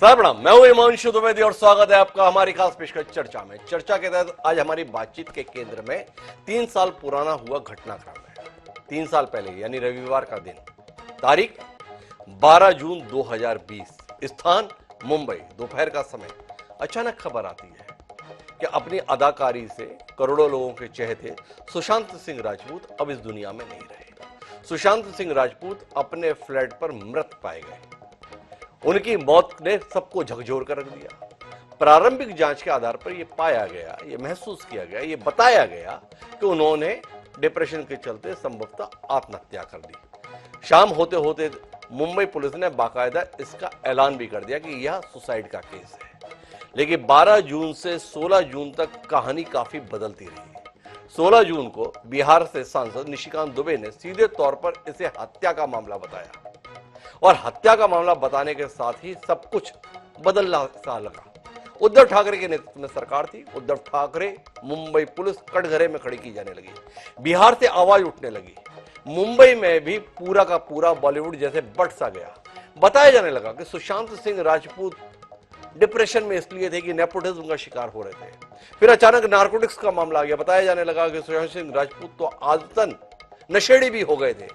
Sir प्रणाम, मैं हूं हिमांशु द्विवेदी और स्वागत है आपका हमारी खास पेशकश चर्चा में। चर्चा के तहत आज हमारी बातचीत के केंद्र में 3 साल पुराना हुआ घटनाक्रम है। 3 साल पहले यानी रविवार का दिन, तारीख 12 जून 2020, स्थान मुंबई, दोपहर का समय। अचानक खबर आती है कि अपनी अदाकारी से करोड़ों लोगों के चहेते सुशांत सिंह राजपूत अब इस दुनिया में नहीं रहे। सुशांत सिंह राजपूत अपने फ्लैट पर मृत पाए गए। उनकी मौत ने सबको झकझोर कर रख दिया। प्रारंभिक जांच के आधार पर यह पाया गया, यह महसूस किया गया, यह बताया गया कि उन्होंने डिप्रेशन के चलते संभवतः आत्महत्या कर दी। शाम होते होते मुंबई पुलिस ने बाकायदा इसका ऐलान भी कर दिया कि यह सुसाइड का केस है। लेकिन 12 जून से 16 जून तक कहानी काफी बदलती रही। 16 जून को बिहार से सांसद निशिकांत दुबे ने सीधे तौर पर इसे हत्या का मामला बताया और हत्या का मामला बताने के साथ ही सब कुछ बदलना सा लगा। उद्धव ठाकरे के नेतृत्व में सरकार थी। उद्धव ठाकरे मुंबई पुलिस कटघरे में खड़ी की जाने लगी। बिहार से आवाज उठने लगी। मुंबई में भी पूरा का पूरा बॉलीवुड जैसे बट सा गया। बताया जाने लगा कि सुशांत सिंह राजपूत डिप्रेशन में इसलिए थे कि नेपोटिज्म का शिकार हो रहे थे। फिर अचानक नारकोटिक्स का मामला आ गया। बताया जाने लगा कि सुशांत सिंह राजपूत तो आदतन नशेड़ी भी हो गए थे।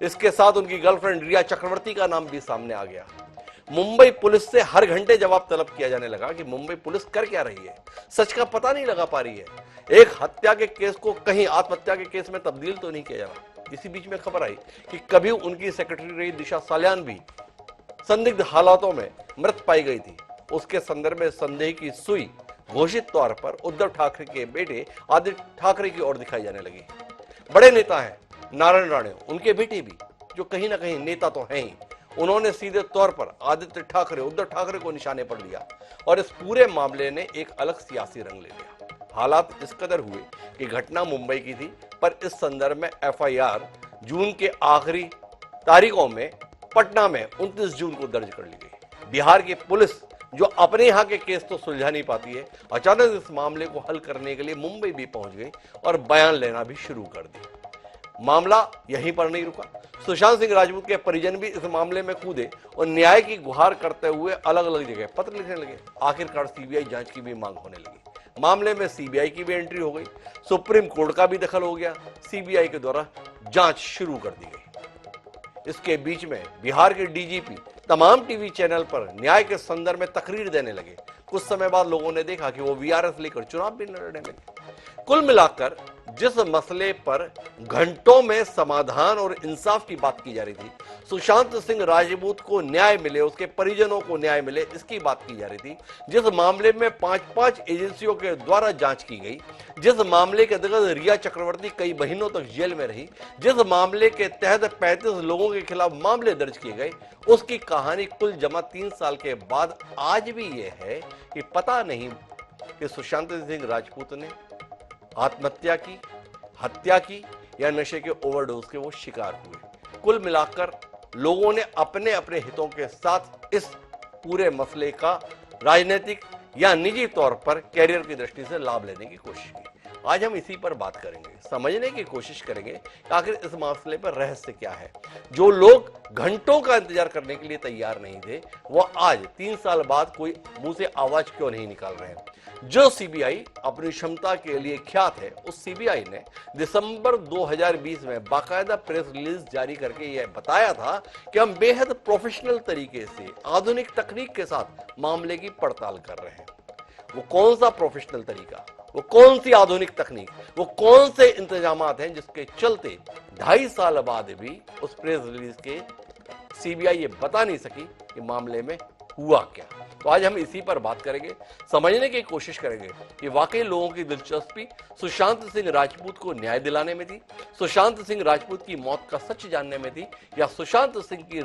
इसके साथ उनकी गर्लफ्रेंड रिया चक्रवर्ती का नाम भी सामने आ गया। मुंबई पुलिस से हर घंटे जवाब तलब किया जाने लगा कि मुंबई पुलिस कर क्या रही है, सच का पता नहीं लगा पा रही है। एक हत्या के केस को कहीं आत्महत्या के केस में तब्दील तो नहीं किया जा रहा। इसी बीच में खबर आई कि कभी उनकी सेक्रेटरी रही दिशा साल्यान भी संदिग्ध हालातों में मृत पाई गई थी। उसके संदर्भ में संदेह की सुई घोषित तौर पर उद्धव ठाकरे के बेटे आदित्य ठाकरे की ओर दिखाई जाने लगी। बड़े नेता हैं नारायण राणे, उनके बेटे भी, जो कहीं ना कहीं नेता तो हैं ही, उन्होंने सीधे तौर पर आदित्य ठाकरे, उद्धव ठाकरे को निशाने पर लिया और इस पूरे मामले ने एक अलग सियासी रंग ले लिया। हालात इस कदर हुए कि घटना मुंबई की थी, पर इस संदर्भ में एफआईआर जून के आखिरी तारीखों में पटना में 29 जून को दर्ज कर ली गई। बिहार की पुलिस, जो अपने यहां के केस तो सुलझा नहीं पाती है, अचानक इस मामले को हल करने के लिए मुंबई भी पहुंच गई और बयान लेना भी शुरू कर दी। मामला यहीं पर नहीं रुका। सुशांत सिंह राजपूत के परिजन भी इस मामले में कूदे और न्याय की गुहार करते हुए अलग अलग जगह पत्र लिखने लगे। आखिरकार सीबीआई जांच की भी मांग होने लगी। मामले में सीबीआई की भी एंट्री हो गई। सुप्रीम कोर्ट का भी दखल हो गया। सीबीआई के द्वारा जांच शुरू कर दी गई। इसके बीच में बिहार के डीजीपी तमाम टीवी चैनल पर न्याय के संदर्भ में तकरीर देने लगे। कुछ समय बाद लोगों ने देखा कि वो वीआरएस लेकर चुनाव भी लड़ने लगे। कुल मिलाकर जिस मसले पर घंटों में समाधान और इंसाफ की बात की जा रही थी, सुशांत सिंह राजपूत को न्याय मिले, उसके परिजनों को न्याय मिले, इसकी बात की जा रही थी। जिस मामले में 5-5 एजेंसियों के द्वारा जांच की गई, जिस मामले के तहत रिया चक्रवर्ती कई महीनों तक जेल में रही, जिस मामले के तहत 35 लोगों के खिलाफ मामले दर्ज किए गए, उसकी कहानी कुल जमा 3 साल के बाद आज भी यह है कि पता नहीं कि सुशांत सिंह राजपूत ने आत्महत्या की, हत्या की या नशे के ओवरडोज के वो शिकार हुए। कुल मिलाकर लोगों ने अपने अपने हितों के साथ इस पूरे मसले का राजनीतिक या निजी तौर पर कैरियर की दृष्टि से लाभ लेने की कोशिश की। आज हम इसी पर बात करेंगे, समझने की कोशिश करेंगे कि आखिर इस मसले पर रहस्य क्या है। जो लोग घंटों का इंतजार करने के लिए तैयार नहीं थे, वो आज 3 साल बाद कोई मुंह से आवाज क्यों नहीं निकाल रहे हैं। जो सीबीआई अपनी क्षमता के लिए ख्यात है, उस सीबीआई ने दिसंबर 2020 में बाकायदा प्रेस रिलीज जारी करके यह बताया था कि हम बेहद प्रोफेशनल तरीके से आधुनिक तकनीक के साथ मामले की पड़ताल कर रहे हैं। वो कौन सा प्रोफेशनल तरीका, वो कौन सी आधुनिक तकनीक, वो कौन से इंतजामात हैं जिसके चलते 2.5 साल बाद भी उस प्रेस रिलीज के सीबीआई ये बता नहीं सकी कि मामले में हुआ क्या। तो आज हम इसी पर बात करेंगे, समझने की कोशिश करेंगे कि वाकई लोगों की दिलचस्पी सुशांत सिंह राजपूत को न्याय दिलाने में थी, सुशांत सिंह राजपूत की मौत का सच जानने में थी, या सुशांत सिंह की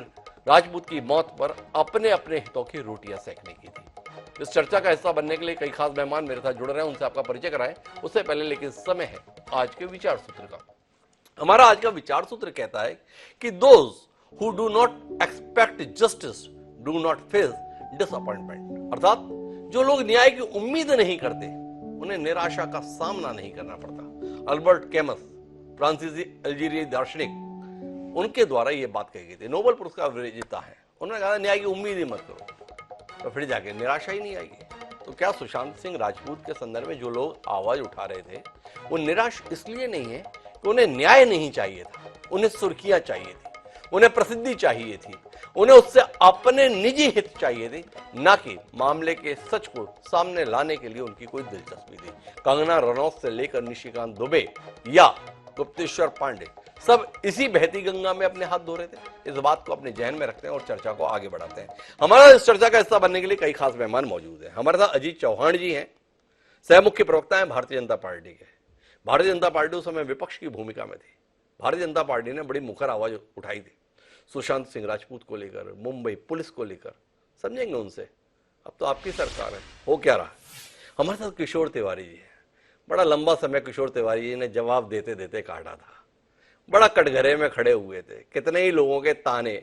राजपूत की मौत पर अपने अपने हितों की रोटियां सेकने की थी। इस चर्चा का हिस्सा बनने के लिए कई खास मेहमान मेरे साथ जुड़ रहे हैं, उनसे आपका परिचय कराएं। उससे पहले लेकिन समय है आज के विचार सूत्र का। हमारा आज का विचार सूत्र कहता है कि those who do not expect justice do not face disappointment. अर्थात जो लोग न्याय की उम्मीद नहीं करते, उन्हें निराशा का सामना नहीं करना पड़ता। अल्बर्ट कैमस, फ्रांसीसी अल्जीरियाई दार्शनिक, उनके द्वारा यह बात कही गई थी। नोबेल पुरस्कार विजेता है। उन्होंने कहा न्याय की उम्मीद ही मत करो। तो फिर जाके निराशा ही नहीं आएगी। तो क्या सुशांत सिंह राजपूत के संदर्भ में जो लोग आवाज उठा रहे थे वो निराश इसलिए नहीं है कि उन्हें न्याय नहीं चाहिए था, उन्हें सुर्खियां चाहिए थी, उन्हें प्रसिद्धि चाहिए थी, उन्हें उससे अपने निजी हित चाहिए थे, ना कि मामले के सच को सामने लाने के लिए उनकी कोई दिलचस्पी थी। कंगना रनौत से लेकर निशिकांत दुबे या गुप्तेश्वर पांडे सब इसी बहती गंगा में अपने हाथ धो रहे थे। इस बात को अपने जहन में रखते हैं और चर्चा को आगे बढ़ाते हैं। हमारा इस चर्चा का हिस्सा बनने के लिए कई खास मेहमान मौजूद हैं। हमारे साथ अजीत चौहान जी हैं, सह मुख्य प्रवक्ता हैं भारतीय जनता पार्टी के। भारतीय जनता पार्टी उस समय विपक्ष की भूमिका में थी। भारतीय जनता पार्टी ने बड़ी मुखर आवाज उठाई थी सुशांत सिंह राजपूत को लेकर, मुंबई पुलिस को लेकर। समझेंगे उनसे। अब तो आपकी सरकार है, हो क्या रहा है। हमारे साथ किशोर तिवारी जी है। बड़ा लंबा समय किशोर तिवारी जी ने जवाब देते देते काटा था। बड़ा कटघरे में खड़े हुए थे, कितने ही लोगों के ताने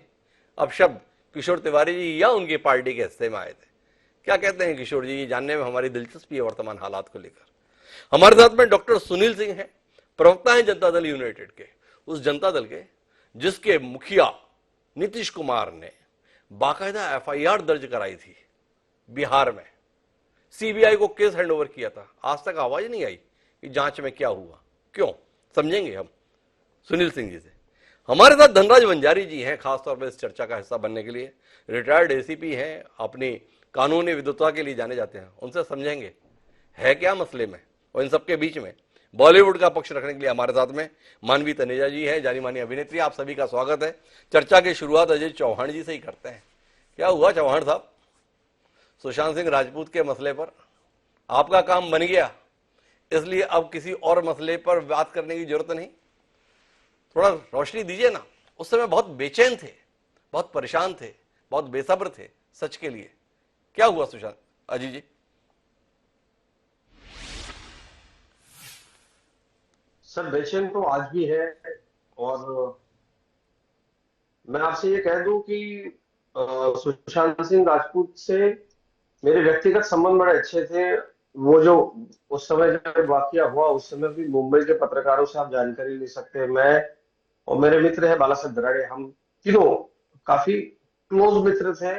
अपशब्द किशोर तिवारी जी या उनकी पार्टी के हिस्से में आए थे। क्या कहते हैं किशोर जी, ये जानने में हमारी दिलचस्पी है वर्तमान हालात को लेकर। हमारे साथ में डॉक्टर सुनील सिंह हैं, प्रवक्ता हैं जनता दल यूनाइटेड के, उस जनता दल के जिसके मुखिया नीतीश कुमार ने बाकायदा एफआईआर दर्ज कराई थी बिहार में, सीबीआई को केस हैंडओवर किया था। आज तक आवाज नहीं आई कि जांच में क्या हुआ, क्यों, समझेंगे हम सुनील सिंह जी से। हमारे साथ धनराज वंजारी जी हैं, खासतौर पर इस चर्चा का हिस्सा बनने के लिए। रिटायर्ड एसीपी हैं, अपनी कानूनी विद्वता के लिए जाने जाते हैं। उनसे समझेंगे है क्या मसले में। और इन सबके बीच में बॉलीवुड का पक्ष रखने के लिए हमारे साथ में मानवी तनेजा जी हैं, जानी मानी अभिनेत्री। आप सभी का स्वागत है। चर्चा की शुरुआत अजय चौहान जी से ही करते हैं। क्या हुआ चौहान साहब, सुशांत सिंह राजपूत के मसले पर आपका काम बन गया, इसलिए अब किसी और मसले पर बात करने की जरूरत नहीं? थोड़ा रोशनी दीजिए ना। उस समय बहुत बेचैन थे, बहुत परेशान थे, बहुत बेसब्र थे सच के लिए। क्या हुआ सुशांत अजी जी? सर, बेचैन तो आज भी है। और मैं आपसे ये कह दूं कि सुशांत सिंह राजपूत से मेरे व्यक्तिगत संबंध बड़े अच्छे थे। वो जो उस समय जब वाकया हुआ, उस समय भी मुंबई के पत्रकारों से आप जानकारी ले सकते हैं। मैं और मेरे मित्र है बाला साहब दराड़े, हम तीनों काफी क्लोज मित्र थे।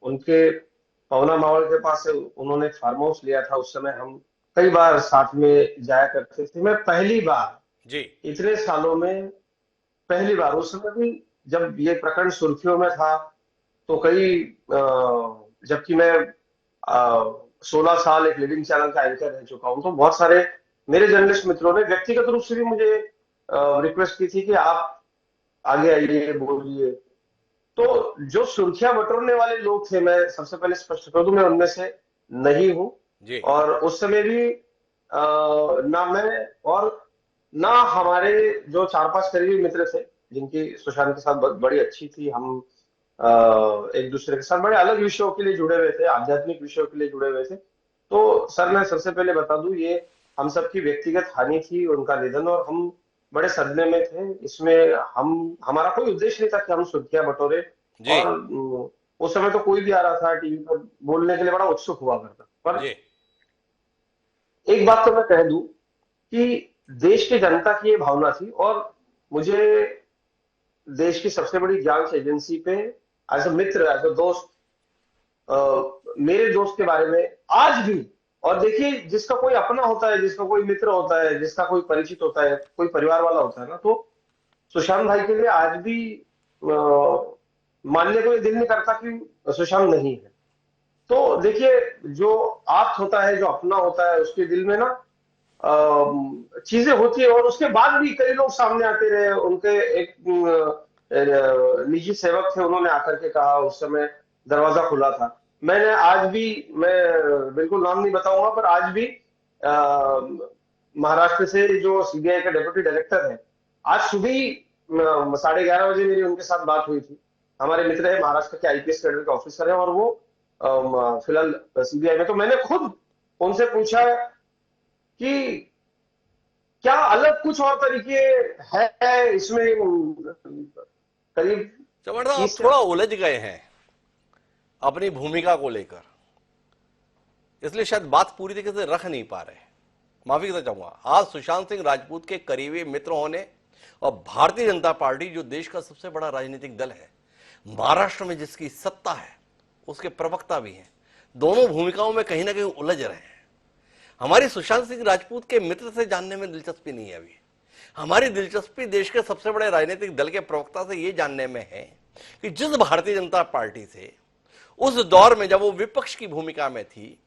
उनके पवना मावल के पास से उन्होंने फार्म हाउस लिया था। उस समय हम कई बार साथ में जाया करते थे। मैं पहली बार जी इतने सालों में पहली बार, उस समय भी जब ये प्रकरण सुर्खियों में था, तो जबकि मैं 16 साल एक लिविंग चैनल का एंकर रह चुका हूं, तो बहुत सारे मेरे जर्नलिस्ट मित्रों ने व्यक्तिगत रूप से भी मुझे रिक्वेस्ट की थी कि आप आगे आइए, बोलिए। तो जो सुर्खियां बटोरने वाले लोग थे, मैं सबसे पहले स्पष्ट कर दूं, मैं उनमें से नहीं हूं। जी और उस समय भी ना मैं और ना हमारे जो 4-5 करीबी मित्र थे, जिनकी सुशांत के साथ बहुत बड़ी अच्छी थी, हम एक दूसरे के साथ बड़े अलग विषयों के लिए जुड़े हुए थे, आध्यात्मिक विषयों के लिए जुड़े हुए थे। तो सर, मैं सबसे पहले बता दूं, ये हम सबकी व्यक्तिगत हानि थी, उनका निधन, और हम बड़े सदमे में थे। इसमें हम हमारा कोई उद्देश्य नहीं था कि हम सुर्खियां बटोरे। जी और उस समय तो कोई भी आ रहा था टीवी पर बोलने के लिए, बड़ा उत्सुक हुआ करता। पर जी एक बात तो मैं कह दूं कि देश की जनता की ये भावना थी, और मुझे देश की सबसे बड़ी जांच एजेंसी पे as a Mitra, as a दोस्त, मेरे दोस्त के बारे में आज भी। और देखिए, जिसका कोई अपना होता है, जिसका कोई मित्र होता है, जिसका कोई परिचित होता है, कोई परिवार वाला होता है ना, तो सुशांत भाई के लिए आज भी मानने को ये दिल नहीं करता कि सुशांत नहीं है। तो देखिए, जो आप होता है, जो अपना होता है, उसके दिल में ना चीजें होती है। और उसके बाद भी कई लोग सामने आते रहे। उनके एक निजी सेवक थे, उन्होंने आकर के कहा, उस समय दरवाजा खुला था। मैंने आज भी, मैं बिल्कुल नाम नहीं बताऊंगा, पर आज भी महाराष्ट्र से जो सीबीआई का डेप्यूटी डायरेक्टर है, आज सुबह ही 11:30 बजे मेरी उनके साथ बात हुई थी। हमारे मित्र है, महाराष्ट्र के आईपीएस कैडर के ऑफिसर है, और वो फिलहाल सीबीआई में। तो मैंने खुद उनसे पूछा कि क्या अलग कुछ और तरीके है इसमें। करीब चौहान साहब, आप 30 थोड़ा उलझ गए हैं अपनी भूमिका को लेकर, इसलिए शायद बात पूरी तरीके से रख नहीं पा रहे। माफी करना चाहूंगा। आज सुशांत सिंह राजपूत के करीबी मित्र होने और भारतीय जनता पार्टी जो देश का सबसे बड़ा राजनीतिक दल है, महाराष्ट्र में जिसकी सत्ता है उसके प्रवक्ता भी हैं। दोनों भूमिकाओं में कहीं ना कहीं उलझ रहे हैं। हमारी सुशांत सिंह राजपूत के मित्र से जानने में दिलचस्पी नहीं है अभी। हमारी दिलचस्पी देश के सबसे बड़े राजनीतिक दल के प्रवक्ता से यह जानने में है कि जिस भारतीय जनता पार्टी से उस दौर में जब वो विपक्ष की भूमिका में थी,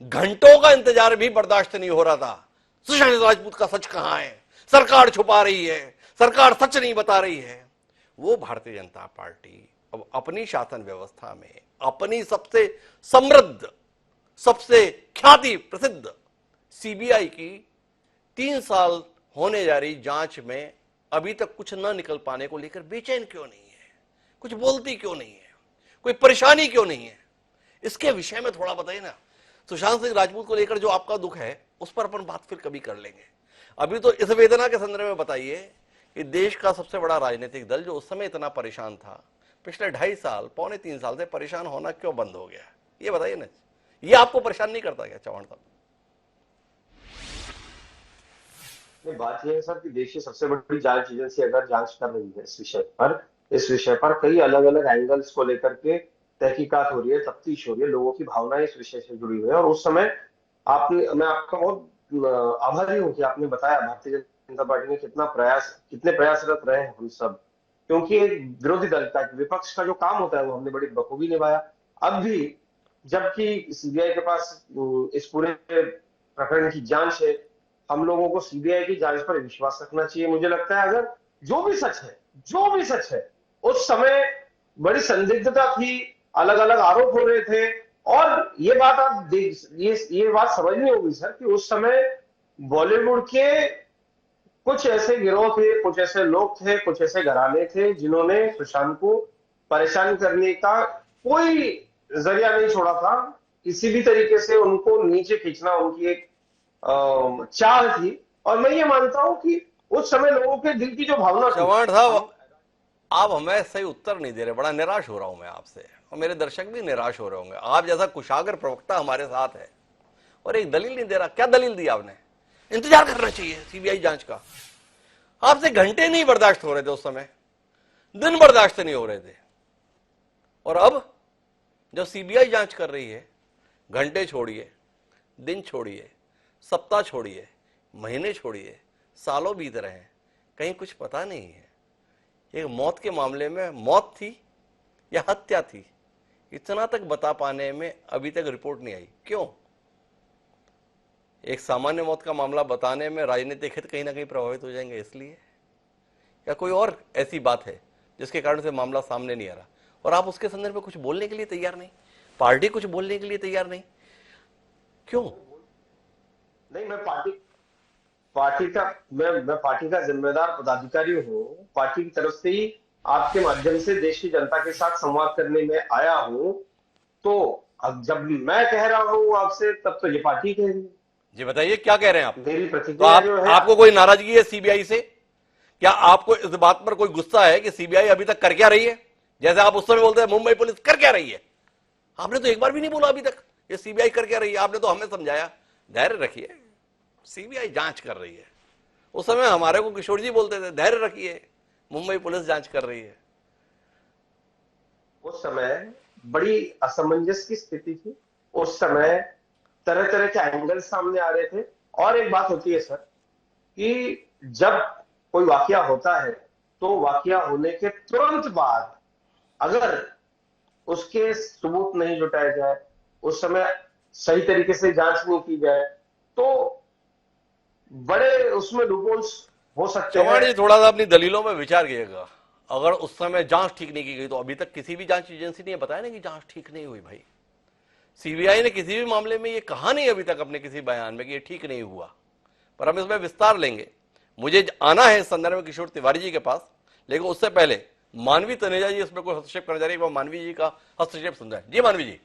घंटों का इंतजार भी बर्दाश्त नहीं हो रहा था, सुशांत राजपूत का सच कहां है, सरकार छुपा रही है, सरकार सच नहीं बता रही है, वो भारतीय जनता पार्टी अब अपनी शासन व्यवस्था में अपनी सबसे समृद्ध, सबसे ख्याति प्रसिद्ध सीबीआई की 3 साल होने जा रही जांच में अभी तक कुछ न निकल पाने को लेकर बेचैन क्यों नहीं है, कुछ बोलती क्यों नहीं है, कोई परेशानी क्यों नहीं है? इसके विषय में थोड़ा बताइए ना। सुशांत सिंह राजपूत को लेकर जो आपका दुख है उस पर अपन बात फिर कभी कर लेंगे। अभी तो इस वेदना के संदर्भ में बताइए कि देश का सबसे बड़ा राजनीतिक दल जो उस समय इतना परेशान था, पिछले 2.5 साल, पौने 3 साल से परेशान होना क्यों बंद हो गया? ये बताइए ना। ये आपको परेशान नहीं करता क्या चौहान साहब? बात यह है सर कि देश की सबसे बड़ी जांच एजेंसी अगर जांच कर रही है इस विषय पर कई अलग अलग एंगल्स को लेकर के तहकीकात हो रही है, तफ्तीश हो रही है, लोगों की भावनाएं इस विषय से जुड़ी हुई है। और उस समय आपने, मैं आपका बहुत आभारी हूं कि आपने बताया भारतीय जनता पार्टी ने कितने प्रयासरत रहे हैं हम सब, क्योंकि एक विरोधी दल का, विपक्ष का जो काम होता है वो हमने बड़ी बखूबी निभाया। अब भी जबकि सीबीआई के पास इस पूरे प्रकरण की जांच है, हम लोगों को सीबीआई की जांच पर विश्वास रखना चाहिए। मुझे लगता है अगर जो भी सच है उस समय बड़ी संदिग्धता थी, अलग अलग आरोप हो रहे थे। और ये बात आप देख, ये बात समझनी होगी सर कि उस समय बॉलीवुड के कुछ ऐसे गिरोह थे, कुछ ऐसे लोग थे, कुछ ऐसे घराने थे जिन्होंने सुशांत को परेशान करने का कोई जरिया नहीं छोड़ा था। किसी भी तरीके से उनको नीचे खींचना उनकी एक चाह थी। और मैं ये मानता हूं कि उस समय लोगों के दिल की जो भावना थी। चौहान साहब, आप हमें सही उत्तर नहीं दे रहे, बड़ा निराश हो रहा हूं मैं आपसे, और मेरे दर्शक भी निराश हो रहे होंगे। आप जैसा कुशागर प्रवक्ता हमारे साथ है और एक दलील नहीं दे रहा। क्या दलील दी आपने? इंतजार करना चाहिए सीबीआई जांच का। आपसे घंटे नहीं बर्दाश्त हो रहे थे उस समय, दिन बर्दाश्त नहीं हो रहे थे, और अब जब सीबीआई जांच कर रही है, घंटे छोड़िए, दिन छोड़िए, सप्ताह छोड़िए, महीने छोड़िए, सालों बीत रहे हैं, कहीं कुछ पता नहीं है। एक मौत के मामले में मौत थी या हत्या थी, इतना तक बता पाने में अभी तक रिपोर्ट नहीं आई। क्यों? एक सामान्य मौत का मामला बताने में राजनीतिक हित कहीं ना कहीं प्रभावित हो जाएंगे इसलिए, या कोई और ऐसी बात है जिसके कारण से मामला सामने नहीं आ रहा और आप उसके संदर्भ में कुछ बोलने के लिए तैयार नहीं, पार्टी कुछ बोलने के लिए तैयार नहीं? क्यों नहीं? मैं पार्टी का जिम्मेदार पदाधिकारी हूँ। पार्टी की तरफ से ही आपके माध्यम से देश की जनता के साथ संवाद करने में आया हूँ। तो अब जब मैं कह रहा हूँ आपसे, तब तो ये पार्टी कह रही है। जी बताइए, क्या कह रहे हैं आप? मेरी तो प्रतिक्रिया जो है, आपको कोई नाराजगी है सीबीआई से? क्या आपको इस बात पर कोई गुस्सा है कि सीबीआई अभी तक कर क्या रही है? जैसे आप उस समय बोलते हैं मुंबई पुलिस कर क्या रही है, आपने तो एक बार भी नहीं बोला अभी तक ये सीबीआई कर क्या रही है। आपने तो हमें समझाया धैर्य रखिए, सीबीआई जांच कर रही है। उस समय हमारे को किशोर जी बोलते थे धैर्य रखिए, मुंबई पुलिस जांच कर रही है। उस समय बड़ी असमंजस की स्थिति थी। उस समय तरह तरह के एंगल सामने आ रहे थे। और एक बात होती है सर कि जब कोई वाकया होता है तो वाकया होने के तुरंत बाद अगर उसके सबूत नहीं जुटाए जाए, उस समय सही तरीके से जांच नहीं की जाए, तो बड़े उसमें लूपहोल्स हो सकते चौहान जी, हैं। थोड़ा सा अपनी दलीलों में विचार कीजिएगा। अगर उस समय जांच ठीक नहीं की गई तो अभी तक किसी भी जांच एजेंसी ने बताया ना कि जांच ठीक नहीं हुई। भाई, सीबीआई ने किसी भी मामले में ये कहा नहीं अभी तक अपने किसी बयान में कि ये ठीक नहीं हुआ, पर हम इसमें विस्तार लेंगे। मुझे आना है इस संदर्भ में किशोर तिवारी जी के पास, लेकिन उससे पहले मानवी तनेजा जी इसमें कोई हस्तक्षेप करना चाह रही है, मानवी जी का हस्तक्षेप सुन जाए। जी मानवी जी।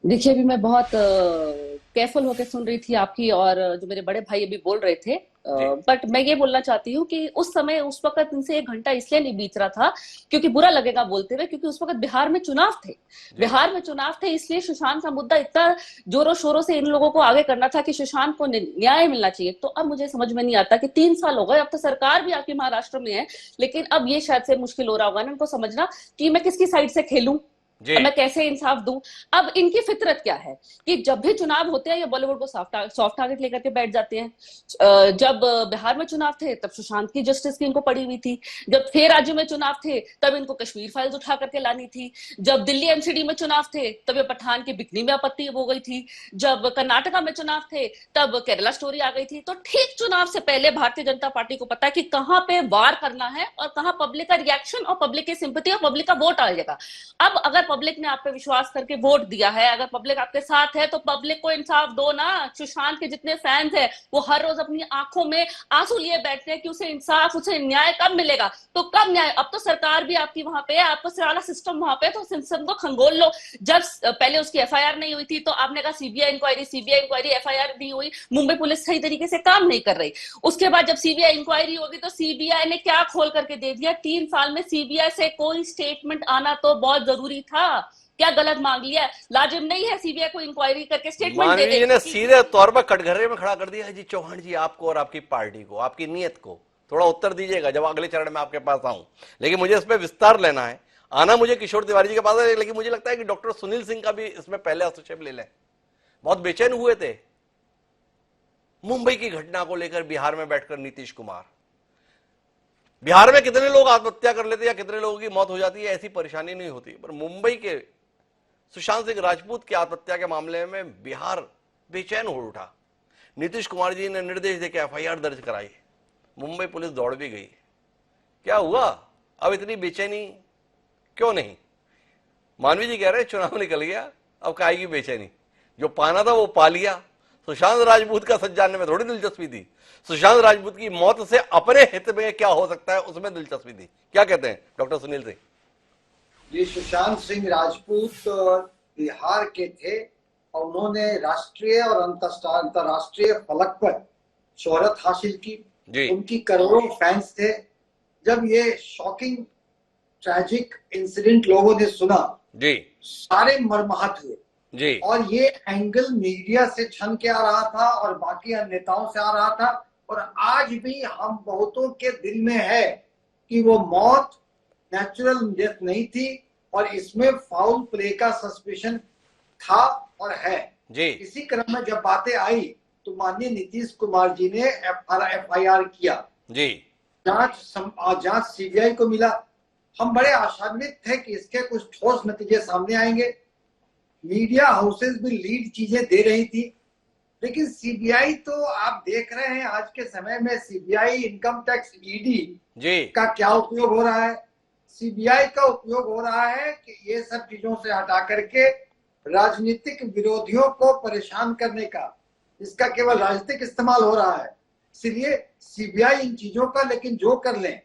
देखिए, अभी मैं बहुत केयरफुल होकर सुन रही थी आपकी, और जो मेरे बड़े भाई अभी बोल रहे थे। जी बट मैं ये बोलना चाहती हूँ कि उस समय, उस वक्त इनसे 1 घंटा इसलिए नहीं बीत रहा था क्योंकि बुरा लगेगा बोलते हुए, क्योंकि उस वक्त बिहार में चुनाव थे। जी बिहार में चुनाव थे, इसलिए सुशांत का मुद्दा इतना जोरों शोरों से इन लोगों को आगे करना था कि सुशांत को न्याय मिलना चाहिए। तो अब मुझे समझ में नहीं आता कि 3 साल हो गए, अब तो सरकार भी आपकी महाराष्ट्र में है, लेकिन अब ये शायद से मुश्किल हो रहा होगा ना इनको समझना कि मैं किसकी साइड से खेलूं, जी अब मैं कैसे इंसाफ दूं। अब इनकी फितरत क्या है कि जब भी चुनाव होते हैं ये बॉलीवुड को सॉफ्ट टारगेट लेकर के बैठ जाते हैं। जब बिहार में चुनाव थे तब सुशांत की जस्टिस की इनको पड़ी हुई थी। जब थे राज्य में चुनाव थे तब इनको कश्मीर फाइल्स उठा करके लानी थी। जब दिल्ली एमसीडी में चुनाव थे तब ये पठान की बिकनी में आपत्ति हो गई थी। जब कर्नाटका में चुनाव थे तब केरला स्टोरी आ गई थी। तो ठीक चुनाव से पहले भारतीय जनता पार्टी को पता है कि कहां पे वार करना है और कहां पब्लिक का रिएक्शन और पब्लिक की सिंपैथी और पब्लिक का वोट आ जाएगा। अब अगर पब्लिक ने आप पे विश्वास करके वोट दिया है, अगर पब्लिक आपके साथ है, तो पब्लिक को इंसाफ दो ना। सुशांत के जितने फैंस हैं वो हर रोज अपनी आंखों में आंसू लिए बैठते हैं कि उसे इंसाफ, उसे न्याय कब मिलेगा। तो कब न्याय? अब तो सरकार भी आपकी वहां पे है, आपको सारा सिस्टम वहां पे, तो सिस्टम को खंगोल लो। जब पहले उसकी एफआईआर नहीं हुई थी तो आपने कहा सीबीआई इंक्वायरी, एफआईआर नहीं हुई, मुंबई पुलिस सही तरीके से काम नहीं कर रही। उसके बाद जब सीबीआई इंक्वायरी होगी तो सीबीआई ने क्या खोल करके दे दिया? 3 साल में सीबीआई से कोई स्टेटमेंट आना तो बहुत जरूरी था। क्या गलत मांग लिया? लाजिम नहीं है सीबीआई को इंक्वायरी करके स्टेटमेंट दे मानवी दे जी ने कि सीधे तौर पर कटघरे में खड़ा कर दिया है। जी चौहान जी, आपको और आपकी पार्टी को, आपकी नीयत को थोड़ा उत्तर दीजिएगा जब अगले चरण में आपके पास आऊं। लेकिन मुझे इस पर विस्तार लेना है। आना मुझे किशोर तिवारी जी के पास है, लेकिन मुझे लगता है कि डॉक्टर सुनील सिंह का भी इसमें पहले हस्तक्षेप ले लें। बहुत बेचैन हुए थे मुंबई की घटना को लेकर बिहार में बैठकर नीतीश कुमार। बिहार में कितने लोग आत्महत्या कर लेते या कितने लोगों की मौत हो जाती है ऐसी परेशानी नहीं होती, पर मुंबई के सुशांत सिंह राजपूत की आत्महत्या के मामले में बिहार बेचैन हो उठा। नीतीश कुमार जी ने निर्देश देकर एफआईआर दर्ज कराई, मुंबई पुलिस दौड़ भी गई। क्या हुआ? अब इतनी बेचैनी क्यों नहीं? मानवी जी कह रहे हैं चुनाव निकल गया, अब काहेगी बेचैनी? जो पाना था वो पा लिया। सुशांत राजपूत का सच जानने में थोड़ी दिलचस्पी थी, सुशांत राजपूत की मौत से अपने हित में क्या हो सकता है उसमें दिलचस्पी थी। क्या कहते हैं डॉक्टर सुनील सिंह? ये सुशांत सिंह राजपूत बिहार के थे और उन्होंने राष्ट्रीय और अंतरराष्ट्रीय फलक पर शोहरत हासिल की। जी उनकी करोड़ों फैंस थे। जब ये शॉकिंग ट्रैजिक इंसिडेंट लोगों ने सुना, जी सारे मर्माहत हुए। जी और ये एंगल मीडिया से छन के आ रहा था और बाकी नेताओं से आ रहा था, और आज भी हम बहुतों के दिल में है कि वो मौत नेचुरल डेथ नहीं थी और इसमें फाउल प्ले का सस्पेशन था और है। जी इसी क्रम में जब बातें आई तो माननीय नीतीश कुमार जी ने एफआईआर किया। जी जांच सीबीआई को मिला। हम बड़े आशान्वित थे कि इसके कुछ ठोस नतीजे सामने आएंगे। मीडिया हाउसेस भी लीड चीजें दे रही थी, लेकिन सीबीआई तो आप देख रहे हैं आज के समय में सीबीआई, इनकम टैक्स, ईडी जी का क्या उपयोग हो रहा है। सीबीआई का उपयोग हो रहा है कि ये सब चीजों से हटा करके राजनीतिक विरोधियों को परेशान करने का, इसका केवल राजनीतिक इस्तेमाल हो रहा है। इसलिए सीबीआई इन चीजों का, लेकिन जो कर लें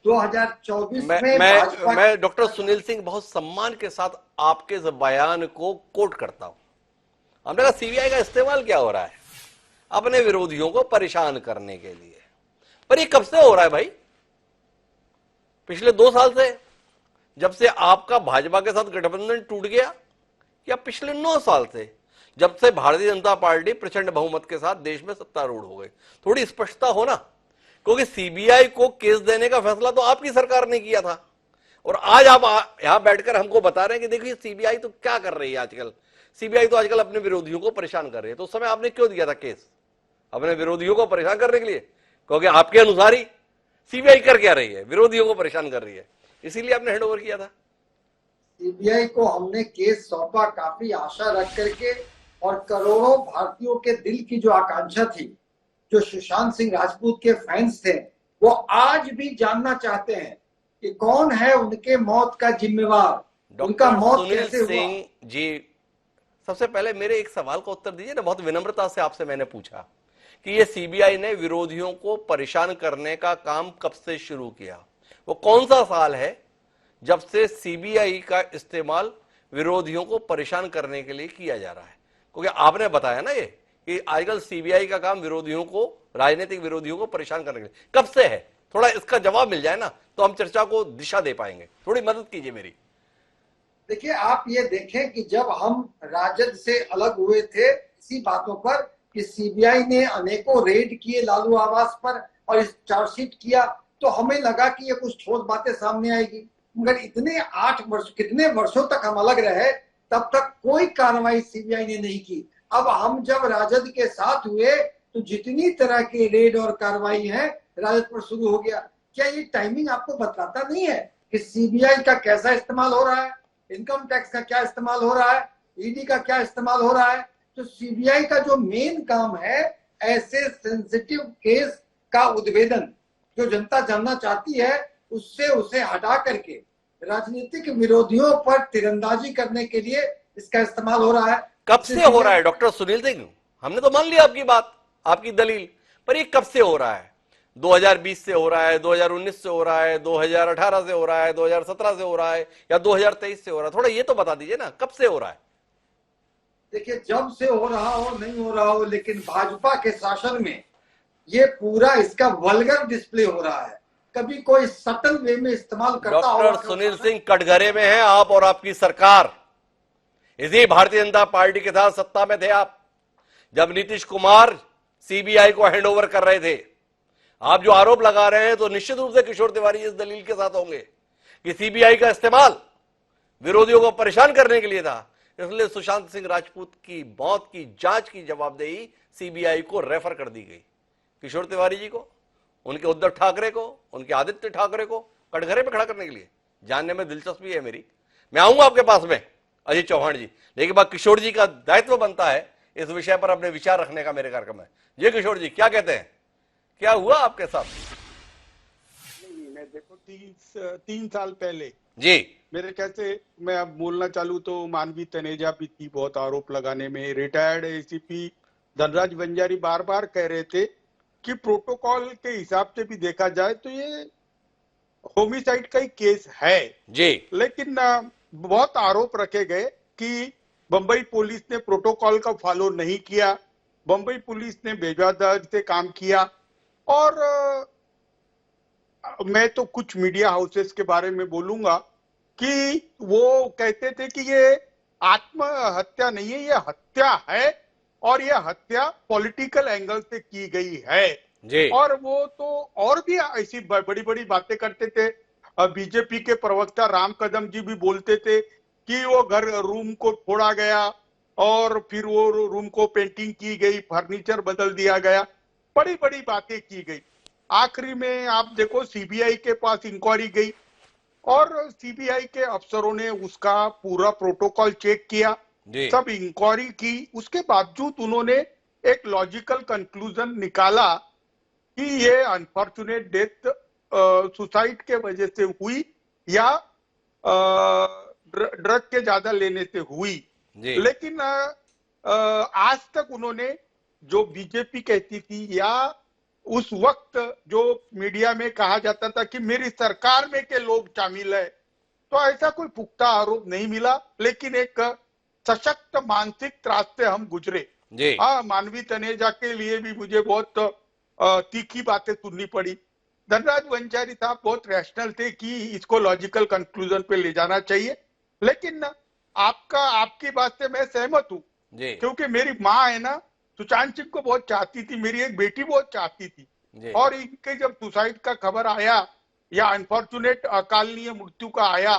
2024 में भाजपा। मैं डॉक्टर सुनील सिंह बहुत सम्मान के साथ आपके इस बयान को कोट करता हूं। हमने कहा सीबीआई का इस्तेमाल क्या हो रहा है अपने विरोधियों को परेशान करने के लिए, पर ये कब से हो रहा है भाई? पिछले 2 साल से, जब से आपका भाजपा के साथ गठबंधन टूट गया, या पिछले 9 साल से जब से भारतीय जनता पार्टी प्रचंड बहुमत के साथ देश में सत्तारूढ़ हो गई? थोड़ी स्पष्टता हो ना, क्योंकि सीबीआई को केस देने का फैसला तो आपकी सरकार ने किया था, और आज आप यहां बैठकर हमको बता रहे हैं कि देखिए सीबीआई तो क्या कर रही है आजकल। सीबीआई तो आजकल अपने विरोधियों को परेशान कर रही है। तो उस समय आपने क्यों दिया था केस? अपने विरोधियों को परेशान करने के लिए, क्योंकि आपके अनुसार ही सीबीआई कर क्या रही है, विरोधियों को परेशान कर रही है, इसीलिए आपने हैंड ओवर किया था। सीबीआई को हमने केस सौंपा काफी आशा रख करके, और करोड़ों भारतीयों के दिल की जो आकांक्षा थी, जो सुशांत सिंह राजपूत के फैंस थे, वो आज भी जानना चाहते हैं कि कौन है उनके मौत का जिम्मेवार, उनका मौत कैसे हुआ। सिंह जी, सबसे पहले मेरे एक सवाल का उत्तर दीजिए ना। बहुत विनम्रता से आपसे मैंने पूछा कि ये सीबीआई ने विरोधियों को परेशान करने का काम कब से शुरू किया? वो कौन सा साल है जब से सीबीआई का इस्तेमाल विरोधियों को परेशान करने के लिए किया जा रहा है, क्योंकि आपने बताया ना ये कि आजकल सीबीआई का काम विरोधियों को, राजनीतिक विरोधियों को परेशान करने के लिए कब से है? थोड़ा इसका जवाब मिल जाए ना तो हम चर्चा को दिशा दे पाएंगे। थोड़ी मदद कीजिए मेरी। देखिए, आप ये देखें कि जब हम राजद से अलग हुए थे इसी बातों पर कि सीबीआई ने अनेकों रेड किए लालू आवास पर और इस चार्जशीट किया, तो हमें लगा कि ये कुछ ठोस बातें सामने आएगी। मगर इतने 8 वर्ष, कितने वर्षों तक हम अलग रहे, तब तक कोई कार्रवाई सीबीआई ने नहीं की। अब हम जब राजद के साथ हुए तो जितनी तरह की रेड और कार्रवाई है राजद पर शुरू हो गया। क्या ये टाइमिंग आपको बताता नहीं है कि सीबीआई का कैसा इस्तेमाल हो रहा है, इनकम टैक्स का क्या इस्तेमाल हो रहा है, ईडी का क्या इस्तेमाल हो रहा है? तो सीबीआई का जो मेन काम है, ऐसे सेंसिटिव केस का उद्भेदन, जो जनता जानना चाहती है, उससे उसे हटा करके राजनीतिक विरोधियों पर तीरंदाजी करने के लिए इसका इस्तेमाल हो रहा है। कब से हो रहा है डॉक्टर सुनील सिंह? हमने तो मान लिया आपकी बात, आपकी दलील, पर ये कब से हो रहा है? 2020 से हो रहा है, 2019 से हो रहा है, 2018 से हो रहा है, 2017 से हो रहा है, या 2023 से हो रहा है? थोड़ा ये तो बता दीजिए ना, कब से हो रहा है? देखिए, जब से हो रहा हो नहीं हो रहा हो, लेकिन भाजपा के शासन में ये पूरा इसका वल्गर डिस्प्ले हो रहा है। कभी कोई सटल वे में इस्तेमाल करता होगा। डॉक्टर सुनील सिंह, कटघरे में हैं आप और आपकी सरकार। इसी भारतीय जनता पार्टी के साथ सत्ता में थे आप जब नीतीश कुमार सीबीआई को हैंडओवर कर रहे थे। आप जो आरोप लगा रहे हैं तो निश्चित रूप से किशोर तिवारी इस दलील के साथ होंगे कि सीबीआई का इस्तेमाल विरोधियों को परेशान करने के लिए था। इसलिए सुशांत सिंह राजपूत की मौत की जांच की जवाबदेही सीबीआई को रेफर कर दी गई। किशोर तिवारी जी को, उनके उद्धव ठाकरे को, उनके आदित्य ठाकरे को कटघरे पे खड़ा करने के लिए। जानने में दिलचस्पी है मेरी, मैं आऊंगा आपके पास में अजीत चौहान जी, लेकिन बात किशोर जी का दायित्व बनता है इस विषय पर अपने विचार रखने का मेरे कार्यक्रम में। जी किशोर जी, क्या कहते हैं, क्या हुआ आपके साथ? नहीं, मैं देखो 3 साल पहले जी, मेरे कैसे, मैं अब बोलना चालू तो मानवी तनेजा भी थी बहुत आरोप लगाने में। रिटायर्ड एसीपी धनराज बंजारी बार बार कह रहे थे कि प्रोटोकॉल के हिसाब से भी देखा जाए तो ये होमिसाइड का ही केस है जी, लेकिन बहुत आरोप रखे गए कि बंबई पुलिस ने प्रोटोकॉल का फॉलो नहीं किया, बंबई पुलिस ने बेजवाबदारी से काम किया। और मैं तो कुछ मीडिया हाउसेस के बारे में बोलूंगा कि वो कहते थे कि ये आत्महत्या नहीं है, ये हत्या है और ये हत्या पॉलिटिकल एंगल से की गई है। जी, और वो तो और भी ऐसी बड़ी बड़ी बातें करते थे। बीजेपी के प्रवक्ता राम कदम जी भी बोलते थे कि वो रूम को फोड़ा गया और फिर वो रूम को पेंटिंग की गई, फर्नीचर बदल दिया गया, बड़ी बड़ी बातें की गई। आखिरी में आप देखो सीबीआई के पास इंक्वायरी गई और सीबीआई के अफसरों ने उसका पूरा प्रोटोकॉल चेक किया, सब इंक्वायरी की। उसके बावजूद उन्होंने एक लॉजिकल कंक्लूजन निकाला कि ये अनफॉर्चुनेट डेथ सुसाइड के वजह से हुई या ड्रग के ज्यादा लेने से हुई। लेकिन आज तक उन्होंने जो बीजेपी कहती थी या उस वक्त जो मीडिया में कहा जाता था कि मेरी सरकार में के लोग शामिल है, तो ऐसा कोई पुख्ता आरोप नहीं मिला। लेकिन एक सशक्त मानसिक त्रास से हम गुजरे। हाँ, मानवी तनेजा के लिए भी मुझे बहुत तीखी बातें सुननी पड़ी। धनराज बंजारी साहब बहुत रैशनल थे कि इसको लॉजिकल कंक्लूजन पे ले जाना चाहिए। लेकिन आपकी बात से मैं सहमत हूँ, क्योंकि मेरी माँ है ना, सुशांत सिंह को बहुत चाहती थी, मेरी एक बेटी बहुत चाहती थी। और इनके जब सुसाइड का खबर आया या अनफॉर्चुनेट अकालनीय मृत्यु का आया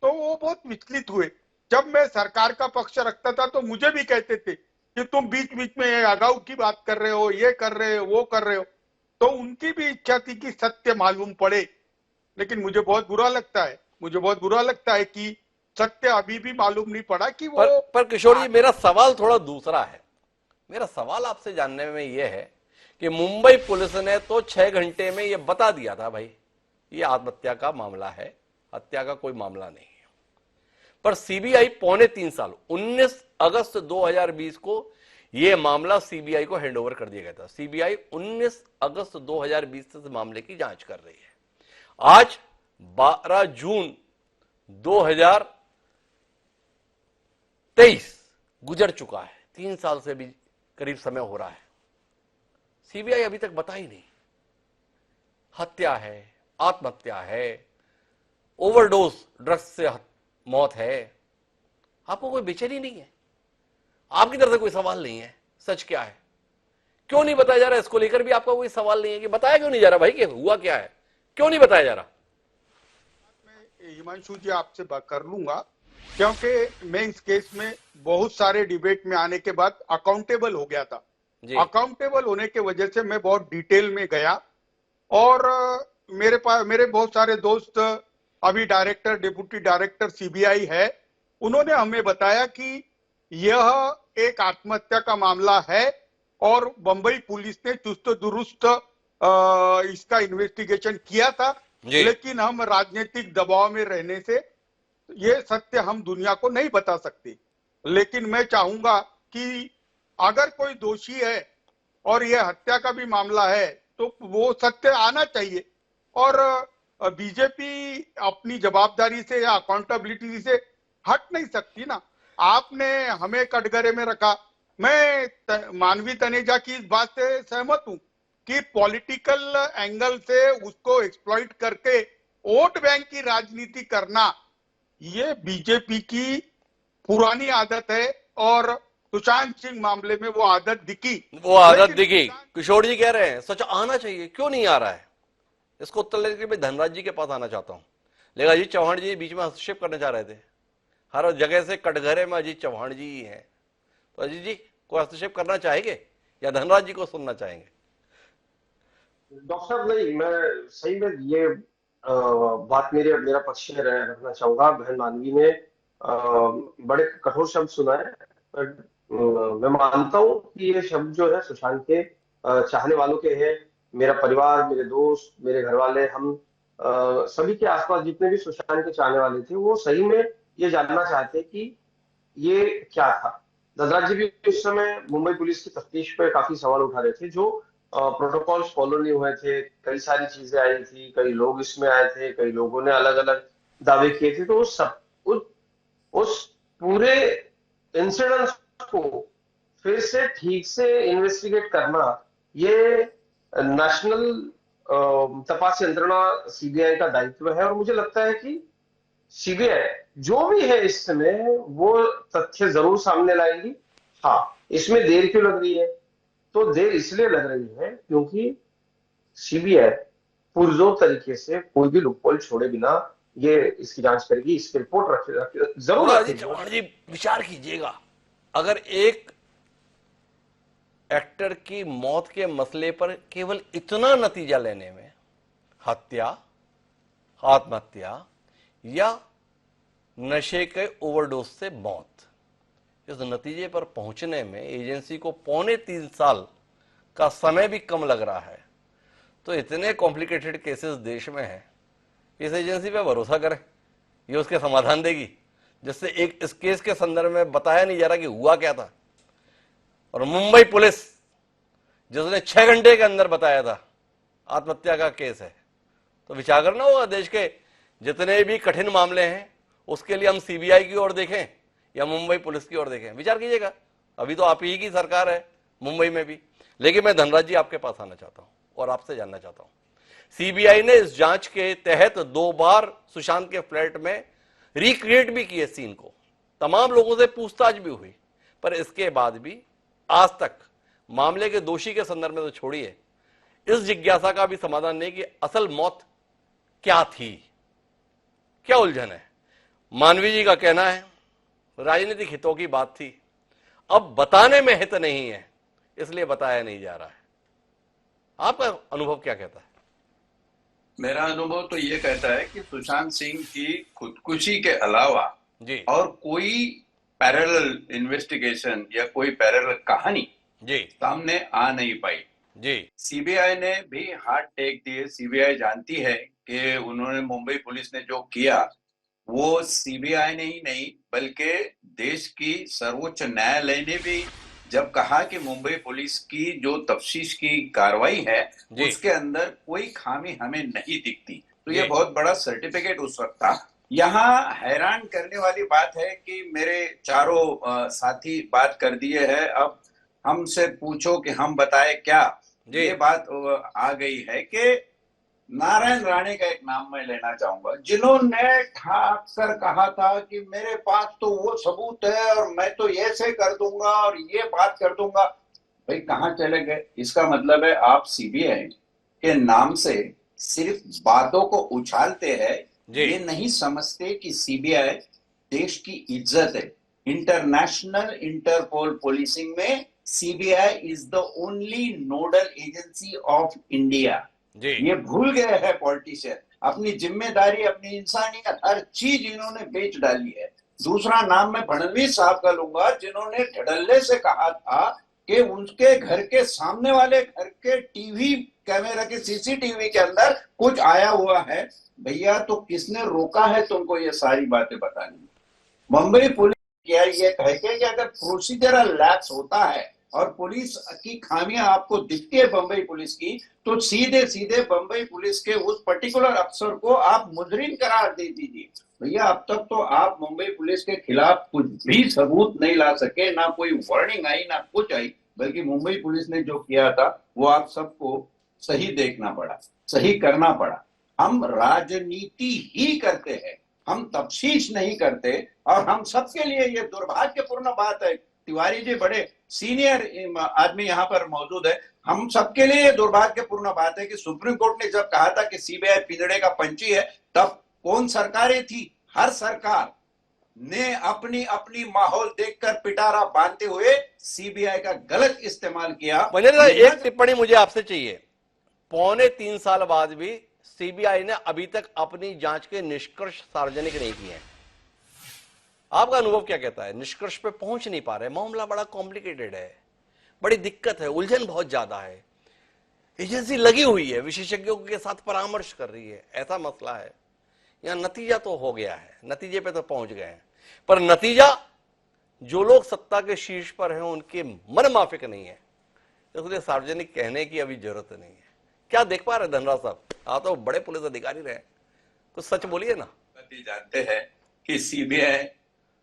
तो वो बहुत विचलित हुए। जब मैं सरकार का पक्ष रखता था तो मुझे भी कहते थे कि तुम बीच बीच में अगाऊ की बात कर रहे हो, ये कर रहे हो, वो कर रहे हो। तो उनकी भी इच्छा थी कि सत्य मालूम पड़े। लेकिन मुझे बहुत बुरा लगता है कि सत्य अभी भी मालूम नहीं पड़ा कि वो पर किशोर जी, मेरा सवाल थोड़ा दूसरा है। मेरा सवाल आपसे जानने में यह है कि मुंबई पुलिस ने तो 6 घंटे में यह बता दिया था भाई ये आत्महत्या का मामला है, हत्या का कोई मामला नहीं है। पर सीबीआई पौने 3 साल 19 अगस्त 2020 को यह मामला सीबीआई को हैंडओवर कर दिया गया था। सीबीआई 19 अगस्त 2020 से मामले की जांच कर रही है। आज 12 जून 23 गुजर चुका है, 3 साल से भी करीब समय हो रहा है, सीबीआई अभी तक बता ही नहीं। हत्या है, आत्महत्या है, ओवरडोज ड्रग्स से मौत है, आपको कोई बेचैनी नहीं है? आपकी तरफ से कोई सवाल नहीं है? सच क्या है? क्यों नहीं बताया जा रहा? इसको लेकर भी आपका कोई सवाल नहीं है कि बताया क्यों नहीं जा रहा भाई कि हुआ क्या है? क्यों नहीं बताया जा रहा? मैं हिमांशु जी आपसे बात कर लूंगा, क्योंकि मैं इस केस में बहुत सारे डिबेट में आने के बाद अकाउंटेबल हो गया था। अकाउंटेबल होने के वजह से मैं बहुत डिटेल में गया, और मेरे बहुत सारे दोस्त अभी डायरेक्टर, डिप्टी डायरेक्टर सीबीआई है, उन्होंने हमें बताया कि यह एक आत्महत्या का मामला है और बंबई पुलिस ने चुस्त दुरुस्त इसका इन्वेस्टिगेशन किया था, लेकिन हम राजनीतिक दबाव में रहने से ये सत्य हम दुनिया को नहीं बता सकते। लेकिन मैं चाहूंगा कि अगर कोई दोषी है और यह हत्या का भी मामला है तो वो सत्य आना चाहिए, और बीजेपी अपनी जवाबदारी से या अकाउंटेबिलिटी से हट नहीं सकती ना। आपने हमें कटघरे में रखा। मैं मानवी तनेजा की इस बात से सहमत हूं कि पॉलिटिकल एंगल से उसको एक्सप्लॉइट करके वोट बैंक की राजनीति करना, ये बीजेपी की पुरानी आदत है, और सुशांत सिंह मामले में वो आदत दिखी। किशोर जी कह रहे हैं सच आना चाहिए, क्यों नहीं आ रहा है? इसको उत्तर लेने के लिए धनराज जी के पास आना चाहता हूं। लेकिन अजीत चौहान जी बीच में हस्तक्षेप करना चाह रहे थे। हर जगह से कटघरे में अजीत चौहान जी ही हैं, तो अजीत जी को हस्तक्षेप करना चाहेंगे या धनराज जी को सुनना चाहेंगे? डॉक्टर साहब, नहीं, मैं सही में ये बात मेरा पक्ष में रखना चाहूंगा। बहन मानवी ने बड़े कठोर शब्द सुनाए, पर मैं मानता हूं कि ये शब्द जो है सुशांत के चाहने वालों के हैं। मेरा परिवार, मेरे दोस्त, मेरे घर वाले, हम सभी के आसपास जितने भी सुशांत के चाहने वाले थे, वो सही में ये जानना चाहते कि ये क्या था। धनराज जी भी उस समय मुंबई पुलिस की तफ्तीश पे काफी सवाल उठा रहे थे, जो प्रोटोकॉल्स फॉलो नहीं हुए थे, कई सारी चीजें आई थी, कई लोग इसमें आए थे, कई लोगों ने अलग अलग दावे किए थे। तो उस पूरे इंसिडेंट को फिर से ठीक से इन्वेस्टिगेट करना, ये नेशनल तपास यंत्रणा सीबीआई का दायित्व है। और मुझे लगता है कि सीबीआई जो भी है इस समय वो तथ्य जरूर सामने लाएगी। हाँ, इसमें देर क्यों लग रही है? तो देर इसलिए लग रही है क्योंकि सीबीआई पुरजोर तरीके से कोई भी लूपहोल छोड़े बिना ये इसकी जांच करेगी, इसकी रिपोर्ट जरूर रखेगी। चौहान जी विचार कीजिएगा, अगर एक एक्टर की मौत के मसले पर केवल इतना नतीजा लेने में, हत्या, आत्महत्या या नशे के ओवरडोज से मौत, इस नतीजे पर पहुंचने में एजेंसी को 3.25 साल का समय भी कम लग रहा है, तो इतने कॉम्प्लिकेटेड केसेस देश में हैं, इस एजेंसी पे भरोसा करें, ये उसके समाधान देगी। जिससे एक इस केस के संदर्भ में बताया नहीं जा रहा कि हुआ क्या था, और मुंबई पुलिस जिसने 6 घंटे के अंदर बताया था आत्महत्या का केस है, तो विचार करना होगा देश के जितने भी कठिन मामले हैं उसके लिए हम सीबीआई की ओर देखें या मुंबई पुलिस की ओर देखें। विचार कीजिएगा, अभी तो आप ही की सरकार है मुंबई में भी। लेकिन मैं धनराज जी आपके पास आना चाहता हूं और आपसे जानना चाहता हूं, सीबीआई ने इस जांच के तहत 2 बार सुशांत के फ्लैट में रिक्रिएट भी किए सीन को, तमाम लोगों से पूछताछ भी हुई, पर इसके बाद भी आज तक मामले के दोषी के संदर्भ में तो छोड़िए, इस जिज्ञासा का भी समाधान नहीं कि असल मौत क्या थी, क्या उलझन है। मानवी जी का कहना है राजनीतिक हितों की बात थी, अब बताने में हित नहीं है इसलिए बताया नहीं जा रहा है। आपका अनुभव क्या कहता है? मेरा अनुभव तो ये कहता है कि सुशांत सिंह की खुदकुशी के अलावा जी और कोई पैरेलल इन्वेस्टिगेशन या कोई पैरेलल कहानी जी सामने आ नहीं पाई। जी सीबीआई ने भी हार्ड टेक दिए। सीबीआई जानती है कि उन्होंने मुंबई पुलिस ने जो किया वो सीबीआई ने ही नहीं बल्कि देश की सर्वोच्च न्यायालय ने भी जब कहा कि मुंबई पुलिस की जो तफ्तीश की कार्रवाई है उसके अंदर कोई खामी हमें नहीं दिखती, तो ये बहुत बड़ा सर्टिफिकेट उस वक्त था। यहाँ हैरान करने वाली बात है कि मेरे चारों साथी बात कर दिए हैं, अब हमसे पूछो कि हम बताए क्या। ये बात आ गई है कि नारायण राणे का एक नाम मैं लेना चाहूंगा, जिन्होंने ठाक कर कहा था कि मेरे पास तो वो सबूत है और मैं तो ऐसे कर दूंगा और ये बात कर दूंगा। भाई कहाँ चले गए? इसका मतलब है आप सीबीआई के नाम से सिर्फ बातों को उछालते हैं, ये नहीं समझते कि सीबीआई देश की इज्जत है। इंटरनेशनल इंटरपोल पुलिसिंग में CBI is the only nodal agency of India. ये भूल गए हैं पॉलिटिशियन, अपनी जिम्मेदारी, अपनी इंसानियत, हर चीज इन्होंने बेच डाली है। दूसरा नाम मैं फडणवीस साहब का लूंगा, जिन्होंने धड़ल्ले से कहा था कि उनके घर के सामने वाले घर के टीवी कैमरा के सीसीटीवी के अंदर कुछ आया हुआ है। भैया तो किसने रोका है तुमको ये सारी बातें बतानी? मुंबई पुलिस क्या ये कह के कि अगर प्रोसीजरल लैप्स होता है और पुलिस की खामियां आपको दिखती है बंबई पुलिस की, तो सीधे सीधे बंबई पुलिस के उस पर्टिकुलर अफसर को आप मुजरिम करार दे दीजिए। भैया अब तक तो आप मुंबई पुलिस के खिलाफ कुछ भी सबूत नहीं ला सके, ना कोई वार्निंग आई ना कुछ आई, बल्कि मुंबई पुलिस ने जो किया था वो आप सबको सही देखना पड़ा, सही करना पड़ा। हम राजनीति ही करते हैं, हम तफ्तीश नहीं करते, और हम सबके लिए ये दुर्भाग्यपूर्ण बात है। तिवारी जी बड़े सीनियर आदमी यहाँ पर मौजूद है, हम सबके लिए दुर्भाग्यपूर्ण बात है कि सुप्रीम कोर्ट ने जब कहा था कि सीबीआई पिंजड़े का पंछी है, तब कौन सरकारें थी? हर सरकार ने अपनी अपनी माहौल देखकर पिटारा बांधते हुए सीबीआई का गलत इस्तेमाल किया। एक टिप्पणी मुझे आपसे चाहिए। 3.25 साल बाद भी सीबीआई ने अभी तक अपनी जांच के निष्कर्ष सार्वजनिक नहीं किए हैं। आपका अनुभव क्या कहता है? निष्कर्ष पे पहुंच नहीं पा रहे, मामला बड़ा कॉम्प्लिकेटेड है, बड़ी दिक्कत है, उलझन बहुत ज्यादा है। एजेंसी लगी हुई है, विशेषज्ञों के साथ परामर्श कर रही है, ऐसा मसला है। यहां नतीजा तो हो गया है, नतीजे पे तो पहुंच गए हैं, पर नतीजा जो लोग सत्ता के शीर्ष पर हैं उनके मन माफिक नहीं है, इसलिए सार्वजनिक कहने की अभी जरूरत नहीं है। क्या देख पा रहे धनराज साहब? आप तो बड़े पुलिस अधिकारी रहे, कुछ सच बोलिए ना। जानते हैं कि सीबीआई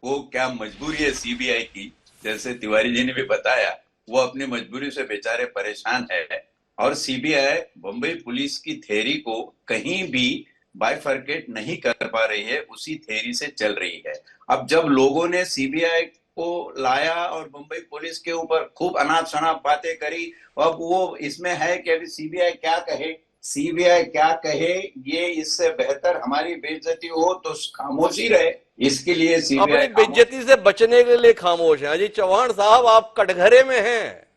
वो क्या मजबूरी है सीबीआई की, जैसे तिवारी जी ने भी बताया, वो अपनी मजबूरी से बेचारे परेशान है, और सीबीआई बंबई पुलिस की थ्योरी को कहीं भी बाइफर्केट नहीं कर पा रही है, उसी थ्योरी से चल रही है। अब जब लोगों ने सीबीआई को लाया और मुंबई पुलिस के ऊपर खूब अनाप शनाप बातें करी, अब वो इसमें है कि अभी सीबीआई क्या कहे, सीबीआई क्या कहे, ये इससे बेहतर हमारी बेइज्जती हो तो खामोशी रहे, इसके लिए सीबीआई अपनी बेइज्जती से बचने के लिए खामोश है। अजय चौहान साहब, आप कटघरे में हैं,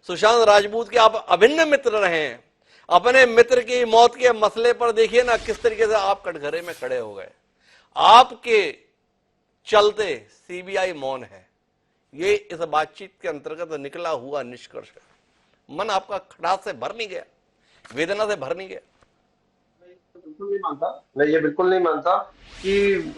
सुशांत राजपूत के आप अभिन्न मित्र रहे, अपने मित्र की मौत के मसले पर देखिए ना किस तरीके से आप कटघरे में खड़े हो गए। आपके चलते सीबीआई मौन है, ये इस बातचीत के अंतर्गत निकला हुआ निष्कर्ष है। मन आपका खटास से भर नहीं गया, वेदना से भर नहीं गया? बिल्कुल नहीं मानता, मैं ये बिल्कुल नहीं मानता कि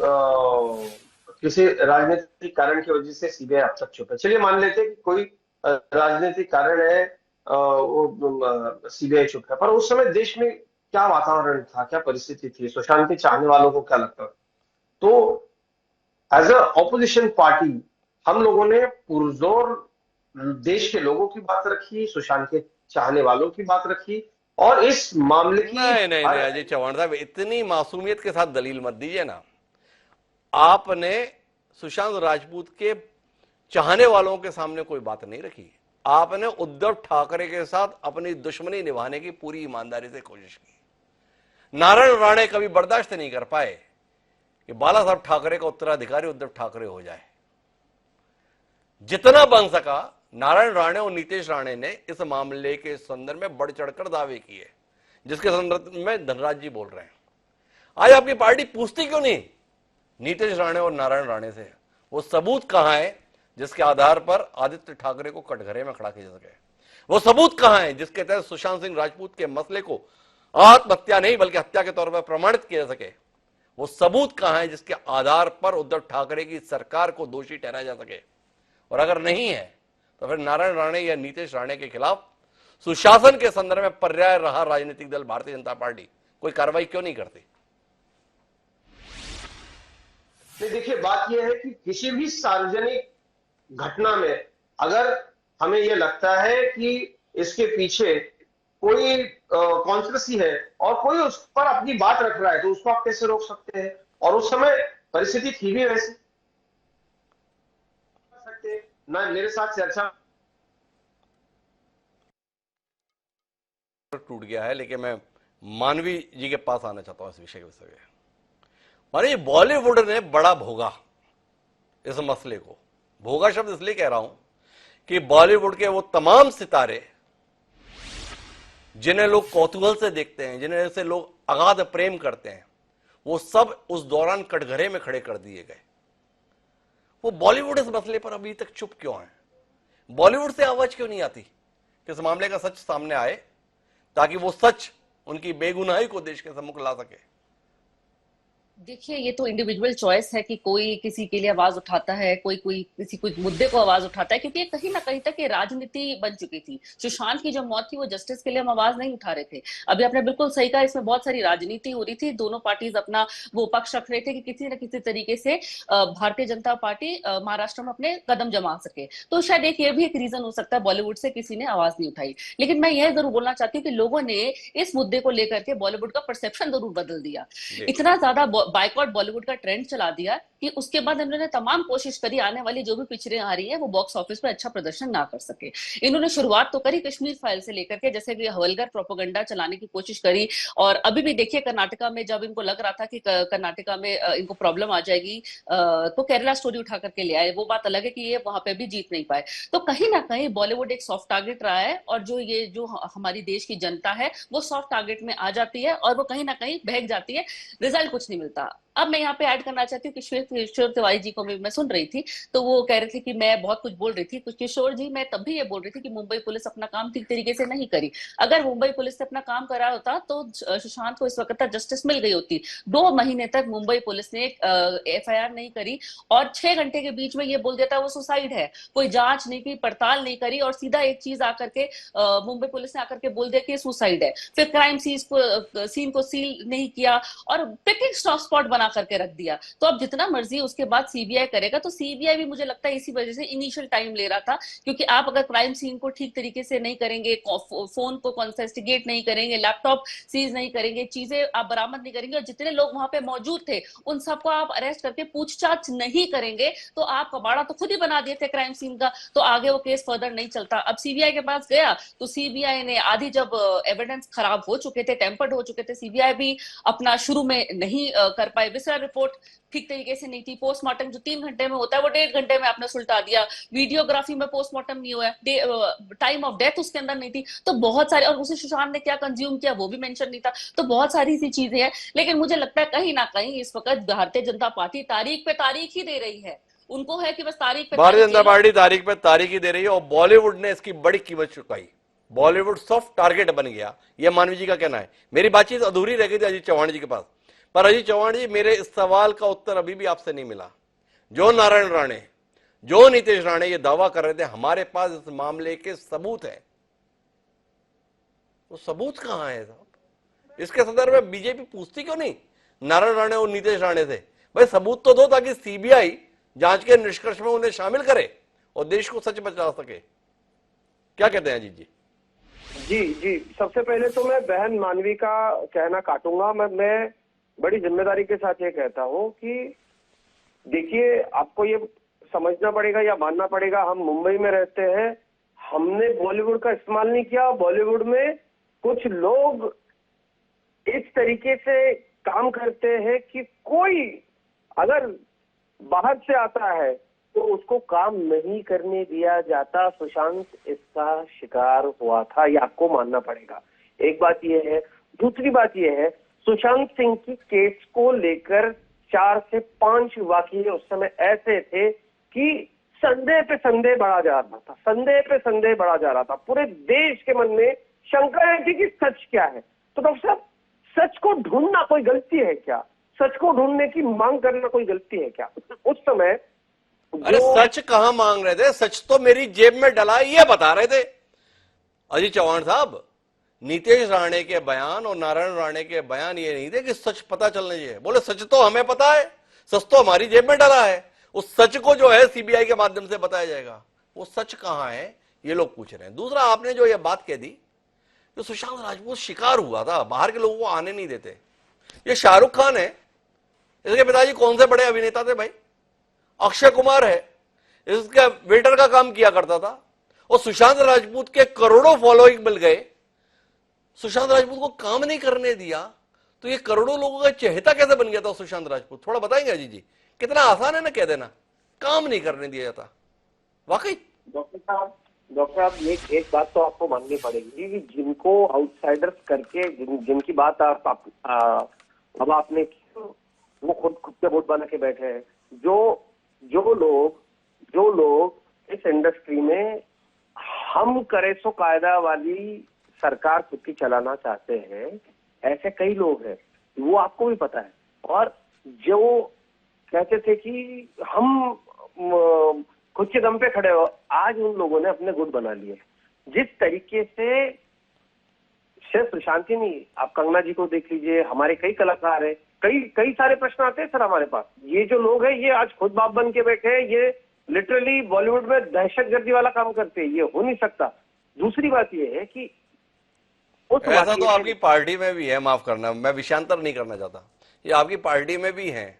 किसी राजनीतिक कारण की वजह से सीबीआई अब तक चुप है। चलिए मान लेते हैं कि कोई राजनीतिक कारण है, वो सीबीआई चुप है, पर उस समय देश में क्या वातावरण था, क्या परिस्थिति थी, सुशांत के चाहने वालों को क्या लगता? तो एज अ ऑपोजिशन पार्टी हम लोगों ने पुरजोर देश के लोगों की बात रखी, सुशांत के चाहने वालों की बात रखी, और इस मामले की नहीं अजय चौहान साहब, इतनी मासूमियत के साथ दलील मत दीजिए ना। आपने सुशांत राजपूत के चाहने वालों के सामने कोई बात नहीं रखी, आपने उद्धव ठाकरे के साथ अपनी दुश्मनी निभाने की पूरी ईमानदारी से कोशिश की। नारायण राणे कभी बर्दाश्त नहीं कर पाए कि बाला साहब ठाकरे का उत्तराधिकारी उद्धव ठाकरे हो जाए। जितना बन सका नारायण राणे और नीतीश राणे ने इस मामले के संदर्भ में बढ़ चढ़कर दावे किए, जिसके संदर्भ में धनराज जी बोल रहे हैं। आज आपकी पार्टी पूछती क्यों नहीं नीतीश राणे और नारायण राणे से? वो सबूत कहां है जिसके आधार पर आदित्य ठाकरे को कटघरे में खड़ा किया जा सके? वो सबूत कहां है जिसके तहत सुशांत सिंह राजपूत के मसले को आत्महत्या नहीं बल्कि हत्या के तौर पर प्रमाणित किया जा सके? वो सबूत कहां है जिसके आधार पर उद्धव ठाकरे की सरकार को दोषी ठहराया जा सके? और अगर नहीं है तो फिर नारायण राणे या नीतीश राणे के खिलाफ सुशासन के संदर्भ में पर्याय रहा राजनीतिक दल भारतीय जनता पार्टी कोई कार्रवाई क्यों नहीं करती? नहीं, देखिए बात यह है कि किसी भी सार्वजनिक घटना में अगर हमें यह लगता है कि इसके पीछे कोई कॉन्स्पिरेसी है और कोई उस पर अपनी बात रख रहा है, तो उसको आप कैसे रोक सकते हैं? और उस समय परिस्थिति थी भी वैसे सकते ना, मेरे साथ चर्चा टूट गया है, लेकिन मैं मानवी जी के पास आना चाहता हूं इस विषय के विषय में। मानिए बॉलीवुड ने बड़ा भोगा इस मसले को। भोगा शब्द इसलिए कह रहा हूं कि बॉलीवुड के वो तमाम सितारे जिन्हें लोग कौतूहल से देखते हैं, जिन्हें से लोग अगाध प्रेम करते हैं, वो सब उस दौरान कटघरे में खड़े कर दिए गए। वो बॉलीवुड इस मसले पर अभी तक चुप क्यों है? बॉलीवुड से आवाज क्यों नहीं आती कि इस मामले का सच सामने आए, ताकि वो सच उनकी बेगुनाही को देश के सम्मुख ला सके? देखिए, ये तो इंडिविजुअल चॉइस है कि कोई किसी के लिए आवाज उठाता है, कोई कोई किसी कोई मुद्दे को आवाज उठाता है, क्योंकि ये कहीं ना कहीं तक ये राजनीति बन चुकी थी। सुशांत की जो मौत थी वो जस्टिस के लिए हम आवाज नहीं उठा रहे थे। अभी आपने बिल्कुल सही कहा, इसमें बहुत सारी राजनीति हो रही थी। दोनों पार्टीज अपना वो पक्ष रख रहे थे कि किसी न किसी तरीके से भारतीय जनता पार्टी महाराष्ट्र में अपने कदम जमा सके। तो शायद ये भी एक रीजन हो सकता है बॉलीवुड से किसी ने आवाज नहीं उठाई। लेकिन मैं यह जरूर बोलना चाहती हूँ कि लोगों ने इस मुद्दे को लेकर के बॉलीवुड का परसेप्शन जरूर बदल दिया। इतना ज्यादा बाइकआउट बॉलीवुड का ट्रेंड चला दिया कि उसके बाद इन्होंने तमाम कोशिश करी आने वाली जो भी पिक्चरें आ रही हैं वो बॉक्स ऑफिस में अच्छा प्रदर्शन ना कर सके। इन्होंने शुरुआत तो करी कश्मीर फाइल से लेकर के, जैसे कि हवलगर प्रोपेगेंडा चलाने की कोशिश करी। और अभी भी देखिए कर्नाटका में जब इनको लग रहा था कि कर्नाटका में इनको प्रॉब्लम आ जाएगी तो केरला स्टोरी उठा करके ले आए। वो बात अलग है कि ये वहां पे भी जीत नहीं पाए। तो कहीं ना कहीं बॉलीवुड एक सॉफ्ट टारगेट रहा है, और जो हमारी देश की जनता है वो सॉफ्ट टारगेट में आ जाती है और वो कहीं ना कहीं बहक जाती है, रिजल्ट कुछ नहीं मिलता। अब मैं यहाँ पे ऐड करना चाहती हूँ किशोर तिवारी जी को मैं सुन रही थी, तो वो कह रहे थे कि मैं बहुत कुछ बोल रही थी। किशोर जी, मैं तब भी ये बोल रही थी कि मुंबई पुलिस अपना काम ठीक तरीके से नहीं करी। अगर मुंबई पुलिस ने अपना काम करा होता तो सुशांत को इस वक्त तक जस्टिस मिल गई होती। 2 महीने तक मुंबई पुलिस ने FIR नहीं करी और 6 घंटे के बीच में ये बोल देता वो सुसाइड है। कोई जांच नहीं की, पड़ताल नहीं करी, और सीधा एक चीज आकर के मुंबई पुलिस ने आकर के बोल दिया कि सुसाइड है। फिर क्राइम सीन को सील नहीं किया और पिकिंग स्पॉट बना करके रख दिया। तो अब जितना मर्जी उसके बाद CBI करेगा। तो CBI भी मुझे लगता है इसी वजह से इनिशियल टाइम ले रहा था, क्योंकि आप अगर क्राइम सीन को ठीक तरीके से नहीं करेंगे, फोन को कॉन्फिस्केट नहीं करेंगे, लैपटॉप सीज नहीं करेंगे, चीजें आप बरामद नहीं करेंगे, और जितने लोग वहां पे मौजूद थे उन सबको आप अरेस्ट करके पूछताछ नहीं करेंगे, तो आप कबाड़ा तो खुद ही बना दिए थे क्राइम सीन का, तो आगे वो केस फर्दर नहीं चलता। अब CBI के पास गया तो CBI ने आधी, जब एविडेंस खराब हो चुके थे, टेम्पर्ड हो चुके थे, CBI भी अपना शुरू में नहीं कर पाए। विसरा रिपोर्ट ठीक तरीके से नहीं थी। पोस्टमार्टम जो 3 घंटे में होता है वो 1.5 घंटे में आपने सुलटा दिया। वीडियोग्राफी में पोस्टमार्टम नहीं हुआ, टाइम ऑफ डेथ उसके अंदर नहीं थी। तो बहुत सारे, और उसे सुशांत ने क्या कंज्यूम किया वो भी मेंशन नहीं था। तो बहुत सारी सी चीजें हैं। लेकिन मुझे लगता है कहीं ना कहीं इस वक्त भारतीय जनता पार्टी तारीख पे तारीख ही दे रही है। उनको है कि बस तारीख पे भारतीय जनता पार्टी तारीख पे तारीख ही दे रही है, और बॉलीवुड ने इसकी बड़ी कीमत चुकाई। बॉलीवुड सॉफ्ट टारगेट बन गया, यह मानवी जी का कहना है। मेरी बातचीत अधूरी रह गई थी अजीत चौहान जी के पास, पर अजीत चौहान जी, मेरे इस सवाल का उत्तर अभी भी आपसे नहीं मिला। जो नारायण राणे, जो नीतीश राणे ये दावा कर रहे थे हमारे पास इस मामले के सबूत है, वो सबूत कहां है साहब? इसके संदर्भ में बीजेपी पूछती क्यों नहीं नारायण राणे और नीतीश राणे से? भाई सबूत तो दो, ताकि CBI जांच के निष्कर्ष में उन्हें शामिल करे और देश को सच बचा सके। क्या कहते हैं अजीत जी? जी, सबसे पहले तो मैं बहन मानवी का कहना काटूंगा। मैं बड़ी जिम्मेदारी के साथ ये कहता हूँ कि देखिए, आपको ये समझना पड़ेगा या मानना पड़ेगा, हम मुंबई में रहते हैं, हमने बॉलीवुड का इस्तेमाल नहीं किया। बॉलीवुड में कुछ लोग इस तरीके से काम करते हैं कि कोई अगर बाहर से आता है तो उसको काम नहीं करने दिया जाता। सुशांत इसका शिकार हुआ था, ये आपको मानना पड़ेगा। एक बात ये है। दूसरी बात ये है, सुशांत सिंह की केस को लेकर 4 से 5 वाकये उस समय ऐसे थे कि संदेह पे संदेह बढ़ा जा रहा था, संदेह पे संदेह बढ़ा जा रहा था। पूरे देश के मन में शंकाएं थी कि सच क्या है। तो डॉक्टर साहब, सच को ढूंढना कोई गलती है क्या? सच को ढूंढने की मांग करना कोई गलती है क्या? उस समय अरे सच कहां मांग रहे थे? सच तो मेरी जेब में डला है, ये बता रहे थे अजीत चौहान साहब। नीतीश राणे के बयान और नारायण राणे के बयान ये नहीं थे कि सच पता चलना चाहिए। बोले सच तो हमें पता है, सच तो हमारी जेब में डाला है। उस सच को जो है सीबीआई के माध्यम से बताया जाएगा। वो सच कहां है ये लोग पूछ रहे हैं। दूसरा, आपने जो ये बात कह दी, जो सुशांत राजपूत शिकार हुआ था, बाहर के लोगों को आने नहीं देते। ये शाहरुख खान है, इसके पिताजी कौन से बड़े अभिनेता थे भाई? अक्षय कुमार है, इसका वेटर का काम किया करता था। और सुशांत राजपूत के करोड़ों फॉलोइंग मिल गए, सुशांत राजपूत को काम नहीं करने दिया, तो ये करोड़ों लोगों का चहेता कैसे बन गया था सुशांत राजपूत? थोड़ा बताएंगे अजीत जी? कितना आसान है ना कह देना, काम नहीं करने दिया जाता। वाकई डॉक्टर साहब ये एक बात तो आपको माननी पड़ेगी कि जिनको आउटसाइडर्स करके जिनकी बात अब आपने की, वो खुद के वोट बना के बैठे हैं। जो लोग इस इंडस्ट्री में हम करे सो कायदा वाली सरकार खुद की चलाना चाहते हैं, ऐसे कई लोग हैं, वो आपको भी पता है। और जो कहते थे कि हम खुद के दम पे खड़े हो, आज उन लोगों ने अपने गुट बना लिए। जिस तरीके से सिर्फ प्रशांत ही नहीं, आप कंगना जी को देख लीजिए, हमारे कई कलाकार हैं, कई सारे प्रश्न आते हैं सर हमारे पास। ये जो लोग हैं ये आज खुद बाप बन के बैठे हैं, ये लिटरली बॉलीवुड में दहशतगर्दी वाला काम करते हैं, ये हो नहीं सकता। दूसरी बात ये है कि ऐसा तो आपकी पार्टी में भी है, माफ करना मैं विषयांतर नहीं करना चाहता, ये आपकी पार्टी में भी है।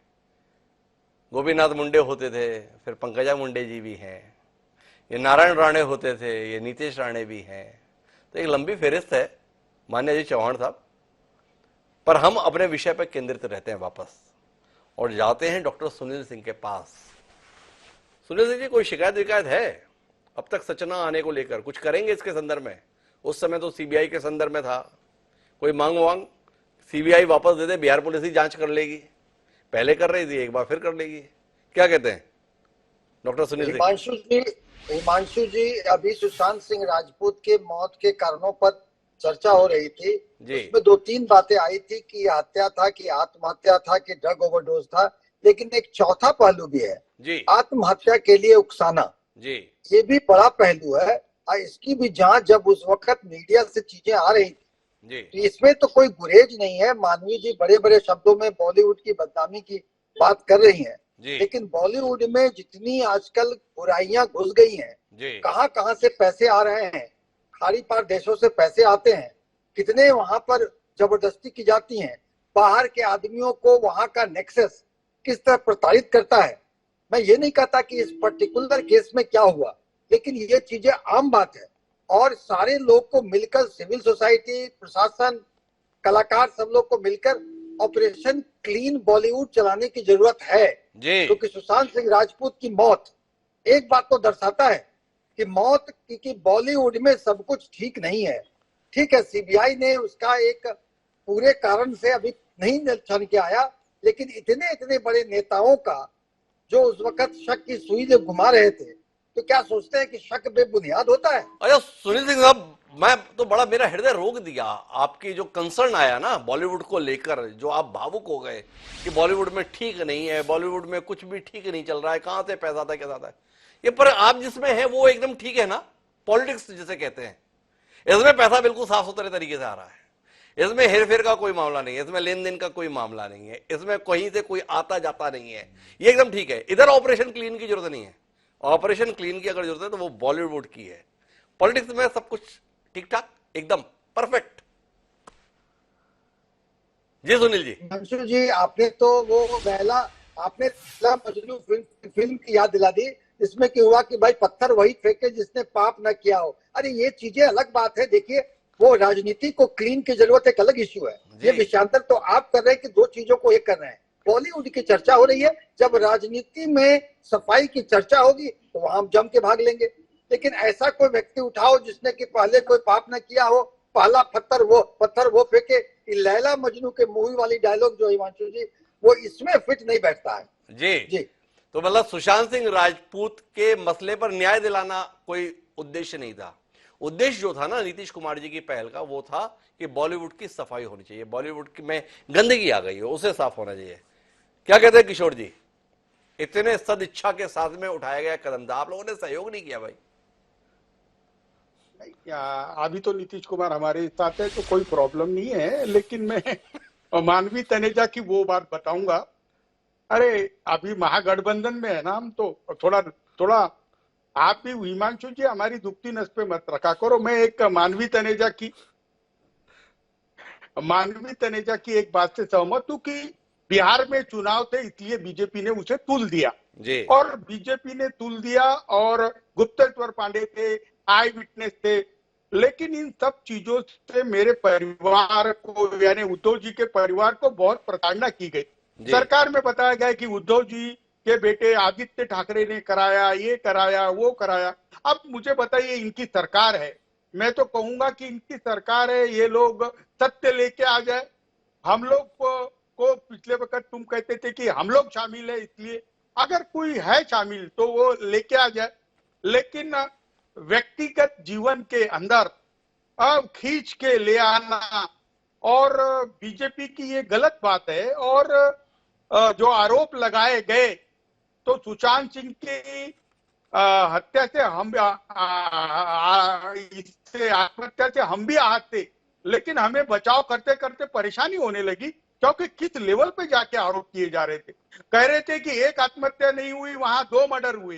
गोपीनाथ मुंडे होते थे, फिर पंकजा मुंडे जी भी हैं, ये नारायण राणे होते थे, ये नीतीश राणे भी हैं। तो एक लंबी फहरिस्त है मान्य जी चौहान साहब। पर हम अपने विषय पर केंद्रित रहते हैं वापस, और जाते हैं डॉक्टर सुनील सिंह के पास। सुनील सिंह जी, कोई शिकायत विकायत है अब तक सचना आने को लेकर? कुछ करेंगे इसके संदर्भ में? उस समय तो सीबीआई के संदर्भ में था, कोई मांग वांग सीबीआई वापस दे दे, बिहार पुलिस ही जांच कर लेगी, पहले कर रही थी, एक बार फिर कर लेगी। क्या कहते हैं डॉक्टर सुनील सिंह? हिमांशु जी, अभी सुशांत सिंह राजपूत के मौत के कारणों पर चर्चा हो रही थी। उसमें 2-3 बातें आई थी कि हत्या था, कि आत्महत्या था, कि ड्रग ओवरडोज था, लेकिन एक चौथा पहलू भी है जी, आत्महत्या के लिए उकसाना जी, ये भी बड़ा पहलू है। इसकी भी जांच जब उस वक्त मीडिया से चीजें आ रही थी, तो इसमें तो कोई गुरेज नहीं है। मानवी जी बड़े बड़े शब्दों में बॉलीवुड की बदनामी की बात कर रही हैं, लेकिन बॉलीवुड में जितनी आजकल बुराइयां घुस गई हैं, कहां कहां से पैसे आ रहे हैं, खाड़ी पार देशों से पैसे आते हैं, कितने वहां पर जबरदस्ती की जाती है, बाहर के आदमियों को वहां का नेक्सस किस तरह प्रताड़ित करता है। मैं ये नहीं कहता कि इस पर्टिकुलर केस में क्या हुआ, लेकिन ये चीजें आम बात है। और सारे लोग को मिलकर, सिविल सोसाइटी, प्रशासन, कलाकार, सब लोग को मिलकर ऑपरेशन क्लीन बॉलीवुड चलाने की जरूरत है। क्योंकि सुशांत सिंह राजपूत की मौत एक बात तो दर्शाता है कि मौत की बॉलीवुड में सब कुछ ठीक नहीं है। ठीक है, सीबीआई ने उसका एक पूरे कारण से अभी नहीं निरीक्षण किया आया, लेकिन इतने इतने बड़े नेताओं का जो उस वक्त शक की सुई जो घुमा रहे थे, तो क्या सोचते हैं कि शक बेबुनियाद होता है? अच्छा सुनील सिंह साहब, मैं तो बड़ा, मेरा हृदय रोक दिया आपकी जो कंसर्न आया ना बॉलीवुड को लेकर, जो आप भावुक हो गए कि बॉलीवुड में ठीक नहीं है, बॉलीवुड में कुछ भी ठीक नहीं चल रहा है, कहां से पैसा आता है, कैसा आता है ये। पर आप जिसमें है वो एकदम ठीक है ना, पॉलिटिक्स जिसे कहते हैं, इसमें पैसा बिल्कुल साफ सुथरे तरीके से आ रहा है, इसमें हेरफेर का कोई मामला नहीं है, इसमें लेन देन का कोई मामला नहीं है, इसमें कहीं से कोई आता जाता नहीं है, ये एकदम ठीक है। इधर ऑपरेशन क्लीन की जरूरत नहीं है, ऑपरेशन क्लीन की अगर जरूरत है तो वो बॉलीवुड की है। पॉलिटिक्स में सब कुछ ठीक ठाक, एकदम परफेक्ट। जी सुनील जी। मंशू जी, आपने तो वो आपने मजनू फिल्म की याद दिला दी, इसमें क्या हुआ कि भाई पत्थर वही फेंके जिसने पाप न किया हो। अरे ये चीजें अलग बात है। देखिए, वो राजनीति को क्लीन की जरूरत एक अलग इश्यू है। ये विषयांतर तो आप कर रहे हैं कि दो चीजों को एक कर रहे हैं। बॉलीवुड की चर्चा हो रही है, जब राजनीति में सफाई की चर्चा होगी तो वहां हम जम के भाग लेंगे। लेकिन ऐसा कोई व्यक्ति उठाओ जिसने कि पहले कोई पाप न किया हो, पहला पत्थर वो फेंके, लैला मजनू के मूवी वाली डायलॉग जो हिमांशु जी, वो इसमें फिट नहीं बैठता है। जी। तो मतलब सुशांत सिंह राजपूत के मसले पर न्याय दिलाना कोई उद्देश्य नहीं था। उद्देश्य जो था ना नीतीश कुमार जी की पहल का, वो था कि बॉलीवुड की सफाई होनी चाहिए, बॉलीवुड में गंदगी आ गई है उसे साफ होना चाहिए। क्या कहते हैं किशोर जी? इतने सदिच्छा के साथ में उठाया गया कदम था, आप लोगों ने सहयोग नहीं किया भाई? अभी तो नीतीश कुमार हमारे साथ है तो कोई प्रॉब्लम नहीं है, लेकिन मैं मानवी तनेजा की वो बात बताऊंगा। अरे अभी महागठबंधन में है ना हम, तो थोड़ा थोड़ा आप भी हिमांशु जी हमारी दुखती नस पे मत रखा करो। मैं एक मानवी तनेजा की एक बात से सहमत हूँ कि बिहार में चुनाव थे इसलिए बीजेपी ने उसे तुल दिया जी और बीजेपी ने तुल दिया और गुप्तेश्वर पांडे थे, आई विटनेस थे, लेकिन इन सब चीजों से मेरे परिवार को यानी उद्धव जी के परिवार को बहुत प्रताड़ना की गई। सरकार में बताया गया कि उद्धव जी के बेटे आदित्य ठाकरे ने कराया, ये कराया, वो कराया। अब मुझे बताइए, इनकी सरकार है, मैं तो कहूंगा कि इनकी सरकार है, ये लोग सत्य लेके आ जाए। हम लोग को पिछले वक्त तुम कहते थे कि हम लोग शामिल है, इसलिए अगर कोई है शामिल तो वो लेके आ जाए, लेकिन व्यक्तिगत जीवन के अंदर खींच के ले आना और बीजेपी की ये गलत बात है। और जो आरोप लगाए गए तो सुशांत सिंह की हत्या से हम इससे आत्महत्या से हम भी आहत थे, लेकिन हमें बचाव करते करते परेशानी होने लगी क्योंकि किस लेवल पे जाके आरोप किए जा रहे थे। कह रहे थे कि एक आत्महत्या नहीं हुई, वहां 2 मर्डर हुए।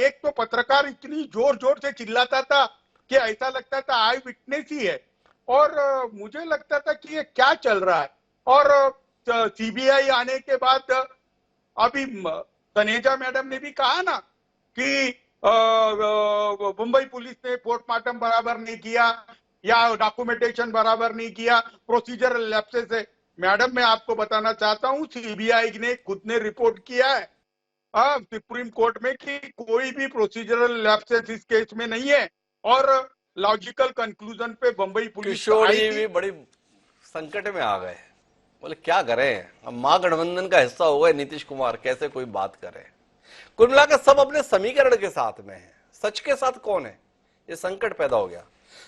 एक तो पत्रकार इतनी जोर जोर से चिल्लाता था कि ऐसा लगता था आई विटनेस ही है, और मुझे लगता था कि ये क्या चल रहा है। और सीबीआई आने के बाद अभी तनेजा मैडम ने भी कहा ना कि मुंबई पुलिस ने पोस्टमार्टम बराबर नहीं किया या डॉक्यूमेंटेशन बराबर नहीं किया, प्रोसीजरल लैप्सेस है। मैडम मैं आपको बताना चाहता हूं, सीबीआई ने खुद ने रिपोर्ट किया है सुप्रीम कोर्ट में कि कोई भी प्रोसीजरल लैप्सेस इस केस में नहीं है, और लॉजिकल कंक्लूजन पे बम्बई पुलिस किशोर जी भी बड़ी संकट में आ गए, बोले क्या करें, अब महागठबंधन का हिस्सा हो गए नीतीश कुमार, कैसे कोई बात करे। कुल मिलाकर सब अपने समीकरण के साथ में है, सच के साथ कौन है, ये संकट पैदा हो गया।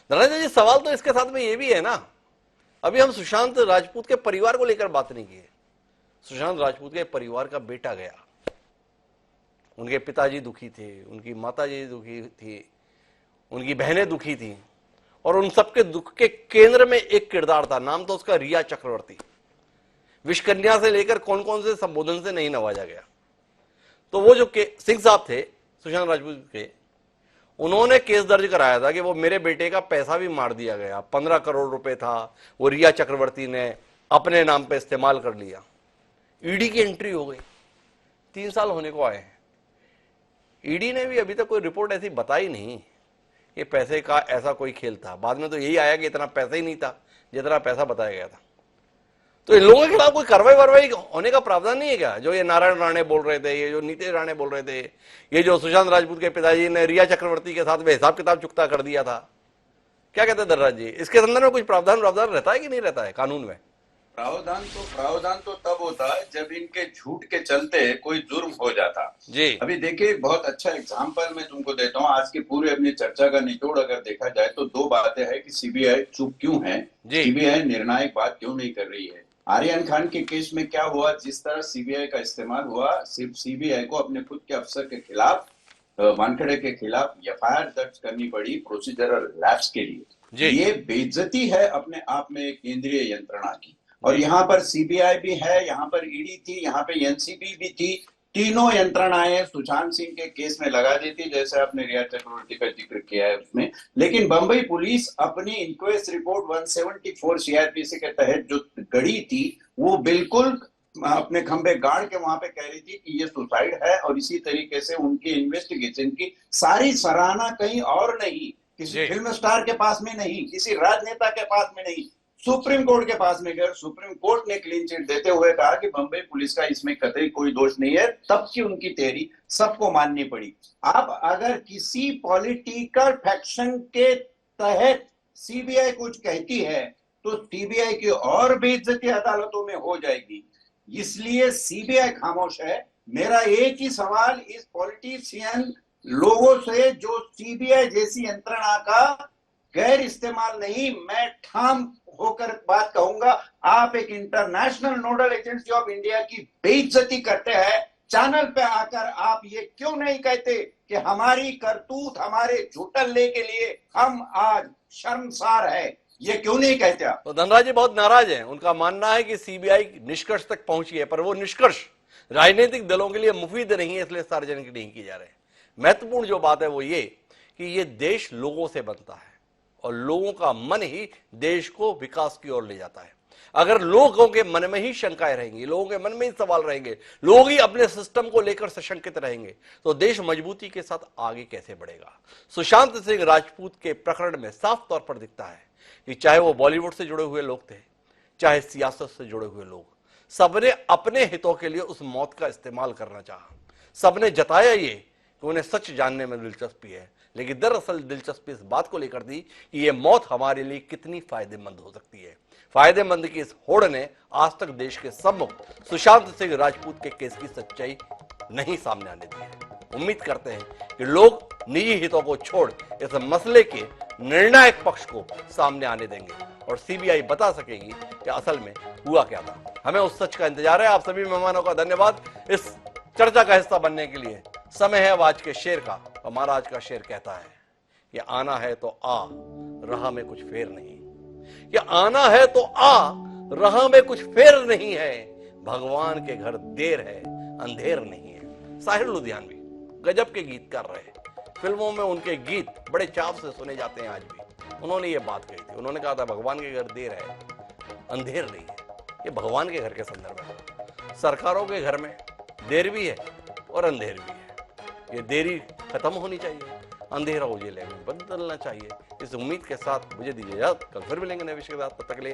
धनंजय जी सवाल तो इसके साथ में ये भी है ना, अभी हम सुशांत राजपूत के परिवार को लेकर बात नहीं की। सुशांत राजपूत के परिवार का बेटा गया, उनके पिताजी दुखी थे, उनकी माताजी दुखी थी, उनकी बहनें दुखी थी, और उन सबके दुख के केंद्र में एक किरदार था, नाम तो उसका रिया चक्रवर्ती। विषकन्या से लेकर कौन कौन से संबोधन से नहीं नवाजा गया। तो वो जो सिंह साहब थे सुशांत राजपूत के, उन्होंने केस दर्ज कराया था कि वो मेरे बेटे का पैसा भी मार दिया गया, 15 करोड़ रुपए था, वो रिया चक्रवर्ती ने अपने नाम पे इस्तेमाल कर लिया। ईडी की एंट्री हो गई, 3 साल होने को आए हैं। ईडी ने भी अभी तक कोई रिपोर्ट ऐसी बताई नहीं कि पैसे का ऐसा कोई खेल था। बाद में तो यही आया कि इतना पैसा ही नहीं था जितना पैसा बताया गया था। तो इन लोगों के खिलाफ कोई कार्रवाई वारवाई होने का प्रावधान नहीं है क्या? जो ये नारायण राणे बोल रहे थे, ये जो नीतीश राणे बोल रहे थे, ये जो सुशांत राजपूत के पिताजी ने रिया चक्रवर्ती के साथ में हिसाब किताब चुकता कर दिया था, क्या कहते हैं दर्राज जी, इसके संदर्भ में कुछ प्रावधान रहता है कि नहीं रहता है कानून में? प्रावधान तो तब होता है जब इनके झूठ के चलते कोई जुर्म हो जाता जी। अभी देखिए, बहुत अच्छा एग्जांपल मैं तुमको देता हूँ। आज की पूरे अपनी चर्चा का निचोड़ अगर देखा जाए तो 2 बातें हैं कि सीबीआई चुप क्यों है, सीबीआई निर्णायक बात क्यों नहीं कर रही है। आर्यन खान के केस में क्या हुआ, जिस तरह सीबीआई का इस्तेमाल हुआ, सिर्फ सीबीआई को अपने खुद के अफसर के खिलाफ, वानखेड़े के खिलाफ एफआईआर दर्ज करनी पड़ी प्रोसीजरल लैप्स के लिए। ये बेइज्जती है अपने आप में केंद्रीय यंत्रणा की। और यहाँ पर सीबीआई भी है, यहाँ पर ईडी थी, यहाँ पे एनसीबी भी थी, तीनों यंत्रणाएं सुशांत सिंह के केस में लगा देती, जैसे आपने रिया चक्रवर्ती का जिक्र किया है उसमें। लेकिन बंबई पुलिस अपनी इंक्वेस्ट रिपोर्ट 174 सीआरपीसी के तहत जो गढ़ी थी, वो बिल्कुल अपने खंबे गाड़ के वहां पे कह रही थी कि ये सुसाइड है, और इसी तरीके से उनकी इन्वेस्टिगेशन की सारी सराहना कहीं और नहीं, किसी फिल्म स्टार के पास में नहीं, किसी राजनेता के पास में नहीं, सुप्रीम कोर्ट के पास में गए। सुप्रीम कोर्ट ने क्लीन चिट देते हुए कहा कि बंबई पुलिस का इसमें कतई कोई दोष नहीं है, तब की उनकी तैयारी सबको माननी पड़ी। अब अगर किसी पॉलिटिकल फैक्शन के तहत सीबीआई कुछ कहती है तो सीबीआई की और बेइज्जती अदालतों में हो जाएगी, इसलिए सीबीआई खामोश है। मेरा एक ही सवाल इस पॉलिटिशियन लोगों से जो सीबीआई जैसी यंत्रणा का गैर इस्तेमाल नहीं, मैं ठाम होकर बात कहूंगा, आप एक international nodal agency of India की बेइज्जती करते हैं। चैनल पे आकर आप ये क्यों नहीं कहते कि हमारी करतूत, हमारे झूठल्ले के लिए हम आज शर्मसार है, ये क्यों नहीं कहते आप? तो धनराज जी बहुत नाराज हैं, उनका मानना है कि सीबीआई निष्कर्ष तक पहुंची है, पर वो निष्कर्ष राजनीतिक दलों के लिए मुफीद नहीं है, इसलिए सार्वजनिक नहीं किए जा रहे हैं। महत्वपूर्ण जो बात है वो ये कि ये देश लोगों से बनता है और लोगों का मन ही देश को विकास की ओर ले जाता है। अगर लोगों के मन में ही शंकाएं रहेंगी, लोगों के मन में ही सवाल रहेंगे, लोग ही अपने सिस्टम को लेकर सशंकित रहेंगे, तो देश मजबूती के साथ आगे कैसे बढ़ेगा। सुशांत सिंह राजपूत के प्रकरण में साफ तौर पर दिखता है कि चाहे वो बॉलीवुड से जुड़े हुए लोग थे, चाहे सियासत से जुड़े हुए लोग, सबने अपने हितों के लिए उस मौत का इस्तेमाल करना चाहा। सबने जताया ये कि उन्हें सच जानने में दिलचस्पी है, लेकिन दरअसल दिलचस्पी इस बात को लेकर थी कि ये मौत हमारे लिए कितनी फायदेमंद हो सकती है। फायदेमंद की इस होड़ ने आज तक देश के सम्मुख सुशांत सिंह राजपूत के केस की सच्चाई नहीं सामने आने दी है। उम्मीद करते हैं कि लोग निजी हितों को छोड़ इस मसले के निर्णायक पक्ष को सामने आने देंगे और सीबीआई बता सकेगी कि असल में हुआ क्या था। हमें उस सच का इंतजार है। आप सभी मेहमानों का धन्यवाद इस चर्चा का हिस्सा बनने के लिए। समय है अब आज के शेर का। हमारा आज का शेर कहता है कि आना है तो आ, राह में कुछ फेर नहीं। कि आना है तो आ, राह में कुछ फेर नहीं है। भगवान के घर देर है, अंधेर नहीं है। साहिर लुधियानवी गजब के गीतकार रहे। फिल्मों में उनके गीत बड़े चाव से सुने जाते हैं आज भी। उन्होंने ये बात कही थी, उन्होंने कहा था भगवान के घर देर है, अंधेर नहीं है। ये भगवान के घर के संदर्भ में। सरकारों के घर में देर भी है और अंधेर भी है। ये देरी खत्म होनी चाहिए, अंधेरा उजिले में बदलना चाहिए। इस उम्मीद के साथ मुझे दीजिए इजाजत। कल फिर मिलेंगे नए विषय के साथ। तब तक के लिए